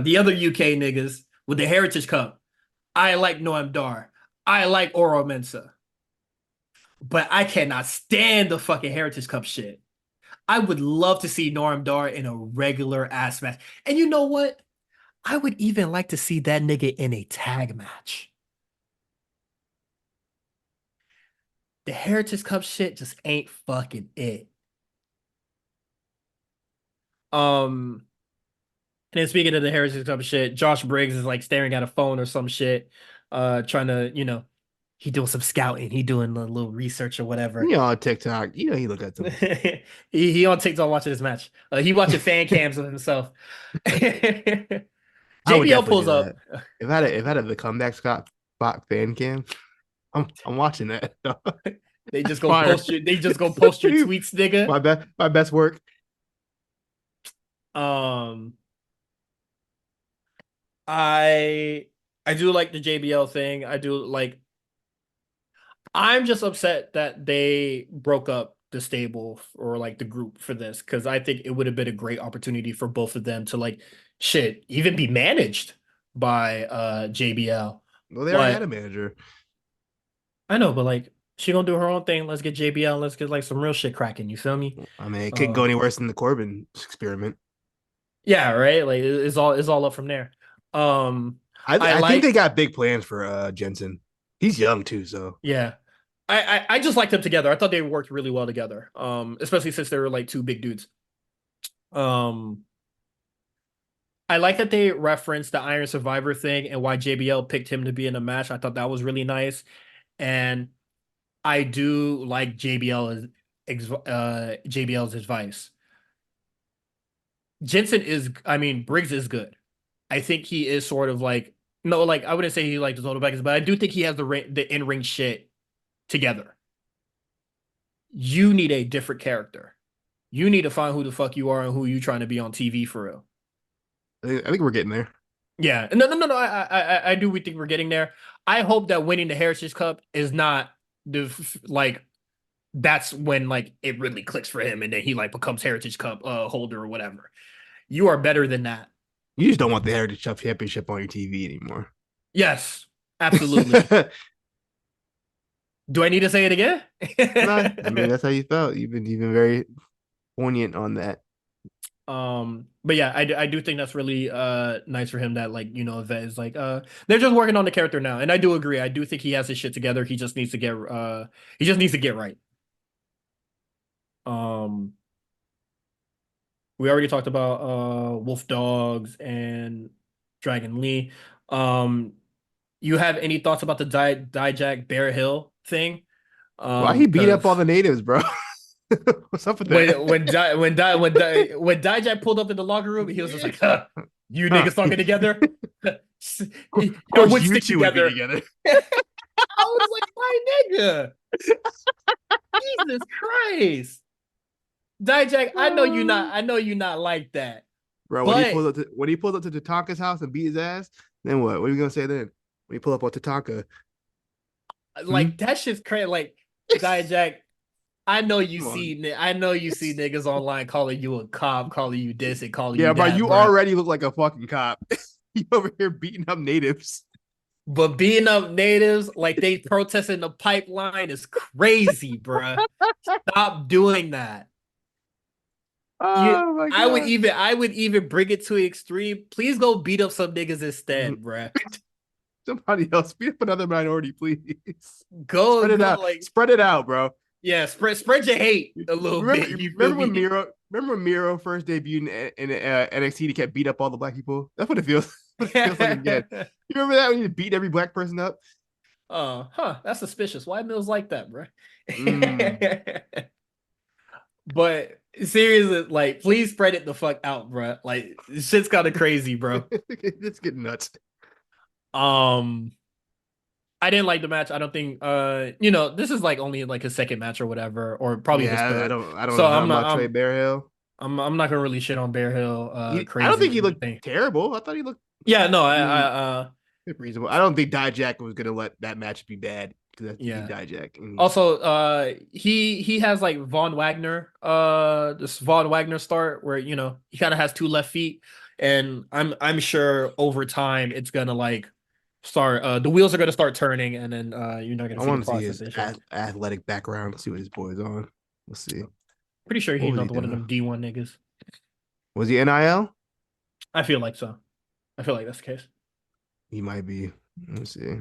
the other UK niggas with the Heritage Cup. I like Noam Dar. I like Oro Mensah. But I cannot stand the fucking Heritage Cup shit. I would love to see Noam Dar in a regular ass match. And you know what? I would even like to see that nigga in a tag match. The Heritage Cup shit just ain't fucking it. Um, and then speaking of the Heritage Cup shit, Josh Briggs is like staring at a phone or some shit, trying to, he doing some scouting, he doing a little research or whatever. On TikTok, he look at them. he on TikTok watching this match. He watching fan cams of himself. I would JBL definitely pulls do up. that. If I had the comeback spot fan cam, I'm watching that. They just go Fire. post your they just go post your tweets, nigga. My best work. Um I I do like the JBL thing. I do like I'm just upset that they broke up the stable or like the group for this because I think it would have been a great opportunity for both of them to like shit even be managed by JBL. Well, they already had a But manager. I know, but like she gonna do her own thing. Let's get JBL. Let's get like some real shit cracking. You feel me? I mean, it couldn't go Um, any worse than the Corbin experiment. yeah, right. Like it's all up from there. I I think they like got big plans for Jensen. He's young too, so yeah. I just liked them together. I thought they worked really well together. Especially since they were like two big dudes. Um, I like that they referenced the Iron Survivor thing and why JBL picked him to be in a match. I thought that was really nice. And I do like JBL's advice. I mean, Briggs is good. I think he is sort of like, no, like I wouldn't say he like the total package, but I do think he has the in-ring shit together. You need a different character. You need to find who the fuck you are and who you trying to be on TV for real. I think we're getting there. Yeah, no. I do. We think we're getting there. I hope that winning the Heritage Cup is not the like. That's when like it really clicks for him, and then he like becomes Heritage Cup holder or whatever. You are better than that. You just don't want the Heritage Cup Championship on your TV anymore. Yes, absolutely. Do I need to say it again? No, I mean that's how you felt. You've been very poignant on that. But yeah, I do think that's really nice for him that like Vet is like they're just working on the character now, and I do agree. I do think he has his shit together. He just needs to get right. Um, we already talked about Wolf Dogs and Dragon Lee. Um, you have any thoughts about the Dijak Bear Hill thing? Why he beat up all Because the natives, bro? What's up with that? when Dijak pulled up in the locker room, he was just like, huh, "You Huh. niggas talking together? Of Y'all course, would you stick two would be together." together. I was like, "My nigga, Jesus Christ, Dijak, I know you not like that, Bro, but when he pulled up to Tatanka's house and beat his ass, then what? What are you gonna say then? When he pull up on Tatanka? Hmm? like that shit's crazy. Like Dijak, Come on. I know you see niggas online calling you a cop, calling you this and calling Yeah, you bro, that, you bruh. already look like a fucking cop. You over here beating up natives. But being up natives like they protesting the pipeline is crazy, bruh. Stop doing that. Oh my god. I would even bring it to an extreme. Please go beat up some niggas instead, bruh. Somebody else beat up another minority, please. Go Spread it go out. like Spread it out, bro. yeah, spread your hate a little Remember, bit. You feel remember when me? Miro, remember when Miro first debuted in NXT to kept beat up all the black people? That's what it feels. What it feels like again. You remember that when you beat every black person up? That's suspicious. Why Mills like that, bruh? Mm. But seriously, like, please spread it the fuck out, bruh. Like, shit's kind of crazy, bro. It's getting nuts. Um, I didn't like the match. I don't think this is like only like his second match or whatever, or probably his Yeah, third. I don't So know nothing about Trey Bearhill. I'm not gonna really shit on Bear Hill I don't crazy think or he looked anything. terrible. I thought he looked Yeah, no, mm, reasonable. I don't think Dijak was gonna let that match be bad because that's he yeah. Dijak and he's Also, he has like Von Wagner, this Von Wagner start where he kind of has two left feet, and I'm sure over time it's gonna like start. The wheels are gonna start turning, and then you're not gonna I see the want to see process his and shit. athletic background. Let's see what his boy's on. Let's see. Pretty sure What he's was he not one of doing? them D1 niggas. Was he NIL? I feel like so. I feel like that's the case. He might be. Let's see.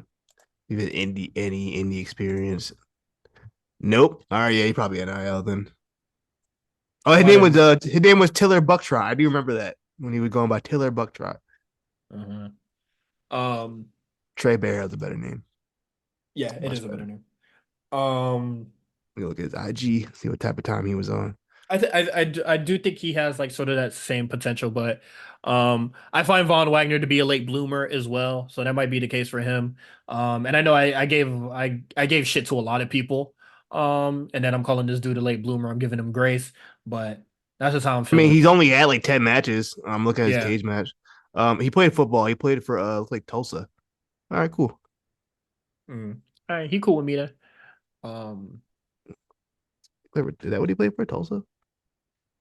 Even any indie experience. Nope. All right, yeah, he probably NIL then. Oh, Might have. his name was Tiller Bucktrot. I do remember that when he was going by Tiller Bucktrot. Uh-huh. Um, Trey Bear has a better name. yeah, it Much is a better better. name. Um, We look at his IG, see what type of time he was on. I do think he has like sort of that same potential, but I find Von Wagner to be a late bloomer as well, so that might be the case for him. And I know I gave shit to a lot of people, and then I'm calling this dude a late bloomer. I'm giving him grace, but that's just how I'm I mean, feeling. he's only had like 10 matches. I'm looking at his Yeah. cage match. He played football. He played for like Tulsa. All right, cool. Mm. All right, he cool with me then. Um, Is that what he played for? Tulsa?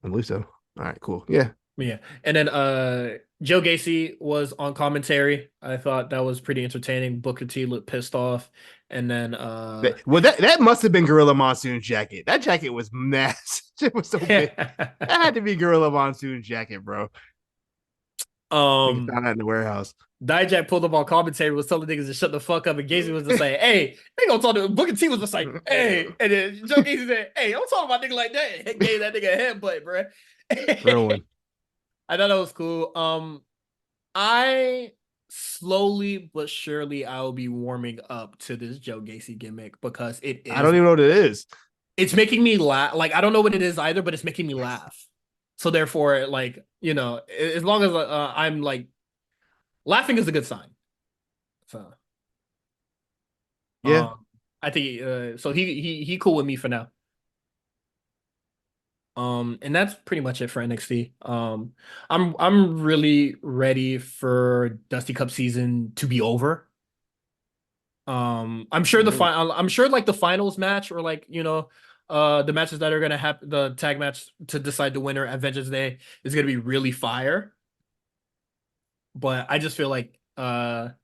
I believe so. All right, cool. Yeah. yeah, and then Joe Gacy was on commentary. I thought that was pretty entertaining. Booker T looked pissed off, and then Well, that must have been Gorilla Monsoon's jacket. That jacket was massive. It was so big. That had to be Gorilla Monsoon's jacket, bro. We um found that in the warehouse. Dijak pulled up on commentary, was telling niggas to shut the fuck up, and Gacy was just saying, "Hey, they gonna talk to Booker T was just like, hey," and then Joe Gacy said, "Hey, don't talk about nigga like that." And gave that nigga a headbutt, bro. Real one. I thought that was cool. I slowly but surely I will be warming up to this Joe Gacy gimmick because I don't even know what it is. it's making me laugh. Like I don't know what it is either, but it's making me laugh. So therefore, like as long as I'm like laughing is a good sign. So Yeah. um, I think so. He cool with me for now. And that's pretty much it for NXT. I'm really ready for Dusty Cup season to be over. I'm sure like the finals match or like the matches that are gonna happen, the tag match to decide the winner at Vengeance Day is gonna be really fire. But I just feel like NXT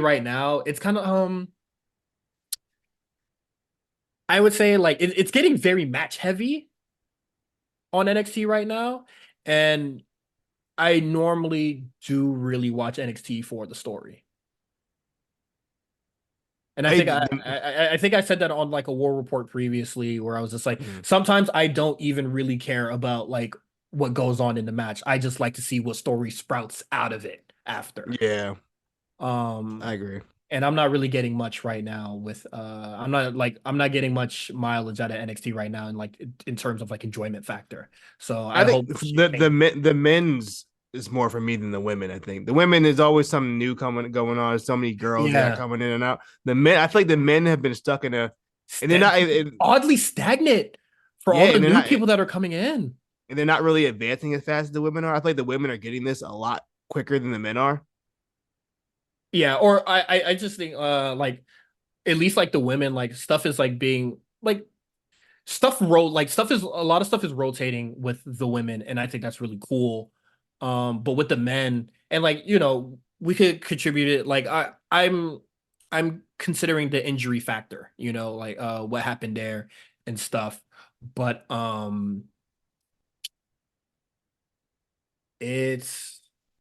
right now it's kind of I would say like it's getting very match heavy. on NXT right now, and I normally do really watch NXT for the story. And I I think the, I think I said that on like a War Report previously, where I was just like, mhm. sometimes I don't even really care about like what goes on in the match. I just like to see what story sprouts out of it after. Yeah, Um, I agree. and I'm not really getting much right now with I'm not getting much mileage out of NXT right now in like in terms of like enjoyment factor. So I I think hope shit changes. the men's is more for me than the women. I think the women is always something new coming going on. So many girls they got Yeah. coming in and out. The men, I feel like the men have been stuck in a, and they're not. Oddly stagnant for all Yeah, the new people that are coming in. and they're not really advancing as fast as the women are. I feel like the women are getting this a lot quicker than the men are. Yeah, or I just think like at least like the women like stuff is like being like stuff is a lot of stuff is rotating with the women, and I think that's really cool. But with the men and like we could contribute it like I'm considering the injury factor, like what happened there and stuff. But it's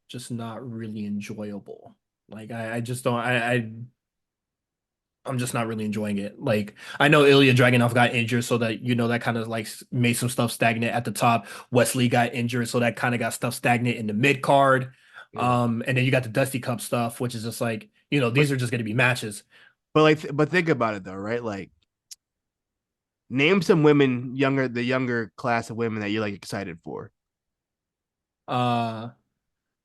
just not really enjoyable. Like I just don't I'm just not really enjoying it. Like I know Ilya Dragunov got injured, so that that kind of like made some stuff stagnant at the top. Wesley got injured, so that kind of got stuff stagnant in the mid card. Yeah, And then you got the Dusty Cup stuff, which is just like but these are just going to be matches. but think about it though, right? Like name some women younger, the younger class of women that you're like excited for. Uh,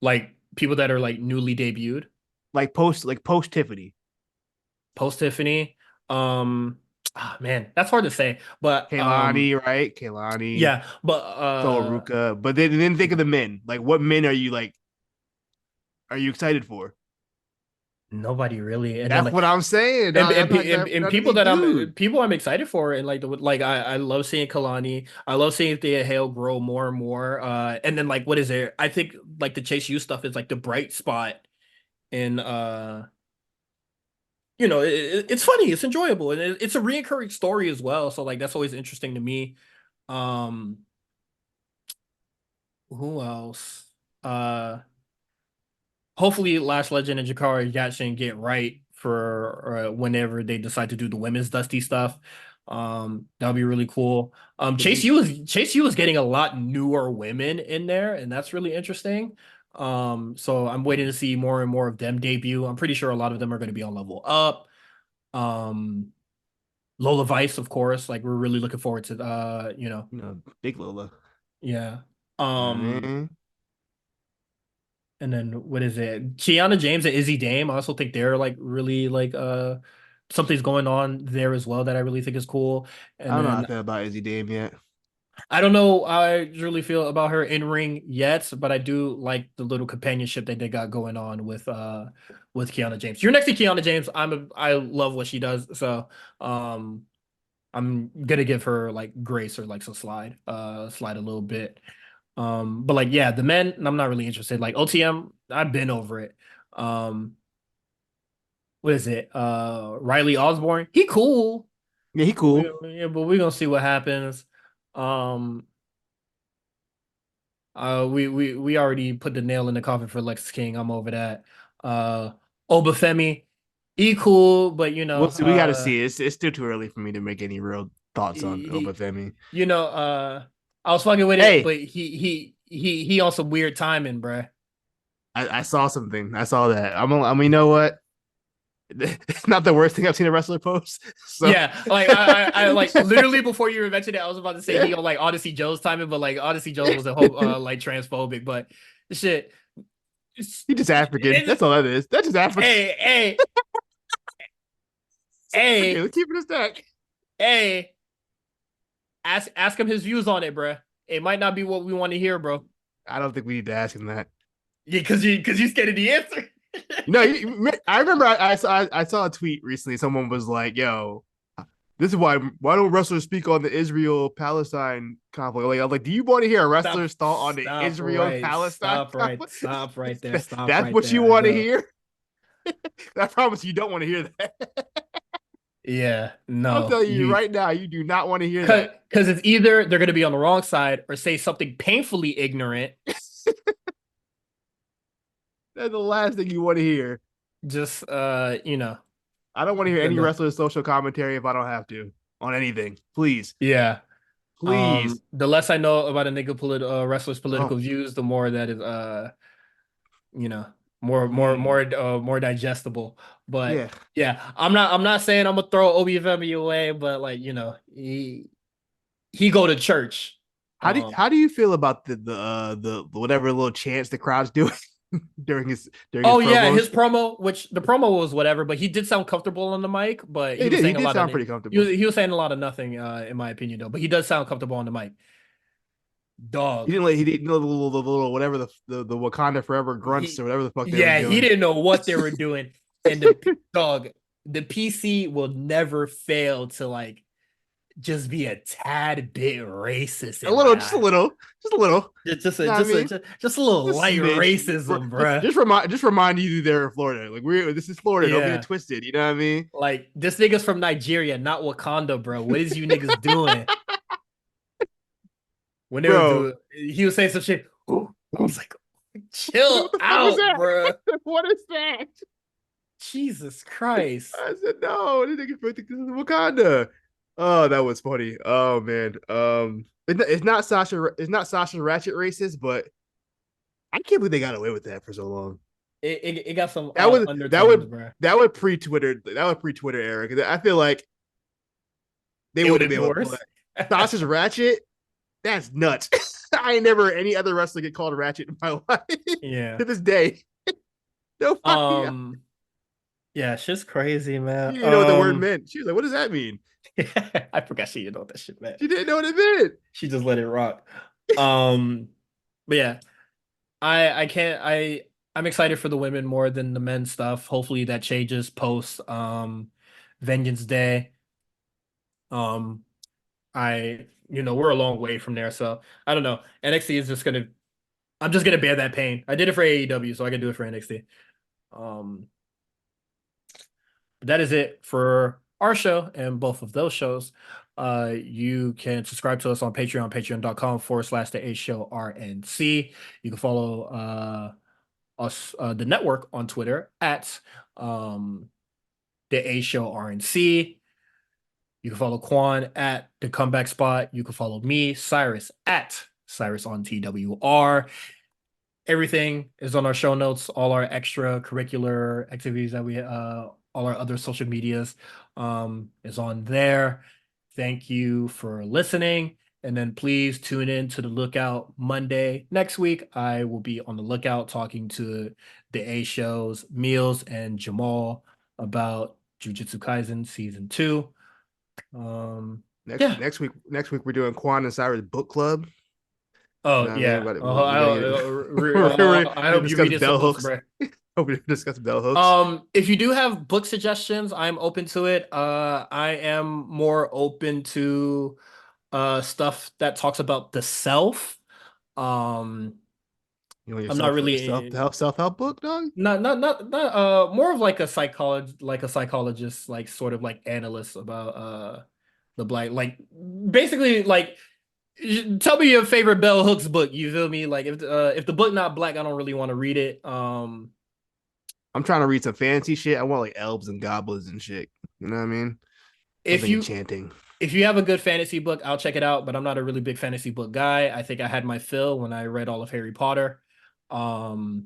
like people that are like newly debuted Like post Tiffany, post Tiffany. Man, that's hard to say, but Kaylani, right? Kaylani, yeah, but Solaruka. But then think of the men. Like what men are you like? Are you excited for? nobody really. And then That's like what I'm saying. and, Dog. and, I'm not, and not to people be that dude. I'm excited for, and like I love seeing Kalani. I love seeing Thea Hale grow more and more. And then like what is there? I think like the Chase U stuff is like the bright spot in it's funny, it's enjoyable, and it's a reoccurring story as well. So like that's always interesting to me. Um, who else? Hopefully Lash Legend and Jakara Yatsin get right for whenever they decide to do the women's Dusty stuff. That'll be really cool. Chase U is getting a lot newer women in there, and that's really interesting. So I'm waiting to see more and more of them debut. I'm pretty sure a lot of them are going to be on level up. Um, Lola Vice, of course. Like we're really looking forward to Big Lola. yeah. You know what I Um, mean? And then what is it? Kiana James and Izzy Dame. I also think they're like really like something's going on there as well that I really think is cool. I And don't know how I then feel about Izzy Dame yet. I don't know how I really feel about her in ring yet, but I do like the little companionship that they got going on with Kiana James. You're next to Kiana James. I love what she does. So um I'm gonna give her like grace or like some slide a little bit. But like, yeah, the men, I'm not really interested. Like OTM, I've been over it. Um, what is it? Riley Osborne, he cool. Yeah, he cool. Yeah, but we're gonna see what happens. Um, we already put the nail in the coffin for Lex King. I'm over that. Uh, Obafemi, he cool, but We'll see. We got to see. It's still too early for me to make any real thoughts on he, Obafemi. you know, I was fucking with it, Hey, but he on some weird timing, bruh. I saw something. I saw that. I mean, you know what? It's not the worst thing I've seen a wrestler post. So, Yeah, like I like literally before you mentioned it, I was about to say yeah, he on like Odyssey Joe's timing, but like Odyssey Joe's was a whole like transphobic, but shit. he's just African. It's, That's all that is. That's just African. hey, hey, African. hey, Let's keep it a stack. hey, ask him his views on it, bro. It might not be what we want to hear, bro. I don't think we need to ask him that. Yeah, because you scared of the answer. You know, I remember I saw a tweet recently. Someone was like, "Yo, this is why don't wrestlers speak on the Israel Palestine conflict?" Like, I was like, "Do you want to hear a wrestler's thought on the Israel Palestine conflict? stop right there, stop That's right what you there. want to No. hear." I promise you don't want to hear that. Yeah, I'm no, telling you you right now, you do not want to hear that. because it's either they're gonna be on the wrong side or say something painfully ignorant. That's the last thing you want to hear. Just I don't want to hear the, any the wrestler's social commentary if I don't have to on anything. Please, yeah. please, The less I know about a wrestler's oh political views, the more that is you know, more digestible. But yeah. yeah, I'm not saying I'm gonna throw Obi away, but like, he go to church. Um How do you feel about the whatever little chants the crowd's doing during his oh yeah, promos? his promo, which the promo was whatever, but he did sound comfortable on the mic, but he was He saying a did lot of sound pretty he comfortable. was he was saying a lot of nothing in my opinion though, but he does sound comfortable on the mic. Dog. He didn't know the little whatever the Wakanda Forever grunts or He whatever the fuck they was yeah, he doing. didn't know what they were doing. And the PC will never fail to like just be a tad bit racist A in my little, eyes. just a little. Just You a know what I just a mean? just a little Just a light smidge. racism, bruh. Just remind you they're in Florida. Like this is Florida. Don't get it Yeah. twisted. You know what I mean? Like this nigga's from Nigeria, not Wakanda, bro. What is you niggas doing? When they were Bro, doing he was saying some shit. I was like, what chill the fuck was out, that? bruh. What is that? Jesus Christ. I said no. This nigga think this is Wakanda. Oh, that was funny. Oh man. It's not Sasha. It's not Sasha Ratchet racist, but I can't believe they got away with that for so long. It got some That would that undertones, would bruh. that would pre Twitter era because I feel like they It would wouldn't have be been able to pull worse. that. Sasha's Ratchet. That's nuts. I ain't never any other wrestler get called Ratchet in my life Yeah. to this day. Nobody else. Um, yeah, shit's crazy, She man. didn't know what the word meant. She was like, "What does that mean?" I forgot she didn't know what that shit meant. She didn't know what it meant. She just let it rock. Um, but yeah, I can't I'm excited for the women more than the men stuff. Hopefully that changes post Vengeance Day. Um, we're a long way from there, so I don't know. NXT is just gonna I'm just gonna bear that pain. I did it for AEW, so I can do it for NXT. Um, that is it for our show and both of those shows. You can subscribe to us on Patreon, patreon.com/the A Show RNC. You can follow us, the network, on Twitter at the A Show RNC. You can follow Quan at the Comeback Spot. You can follow me, Cyrus, at Cyrus on TWR. Everything is on our show notes, all our extracurricular activities that all our other social medias is on there. Thank you for listening. And then please tune in to the Lookout Monday. Next week, I will be on the lookout talking to the A Show's Meals and Jamal about Jujutsu Kaisen Season 2. Yeah. Next week we're doing Quan and Cyrus book club. You Oh, know what I mean? yeah. But we're gonna get we're I gonna hope you discuss read some bell books, hooks. bro. Hope we discuss bell hooks. If you do have book suggestions, I'm open to it. I am more open to stuff that talks about the self. Um, You know I'm not yourself really self help book, dog. not more of like a psychologist, like sort of like analyst about the black, like basically like tell me your favorite Bell Hooks book. You feel me? Like if the book not black, I don't really want to read it. I'm trying to read some fancy shit. I want like elves and goblins and shit. You know what I mean? if Something you enchanting. if you have a good fantasy book, I'll check it out, but I'm not a really big fantasy book guy. I think I had my fill when I read all of Harry Potter. Um,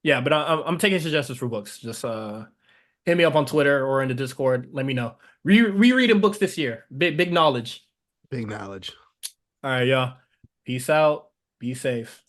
yeah, but I'm taking suggestions for books. Just hit me up on Twitter or in the Discord. Let me know. Rereading books this year. Big knowledge. Big knowledge. All right, y'all. Peace out. Be safe.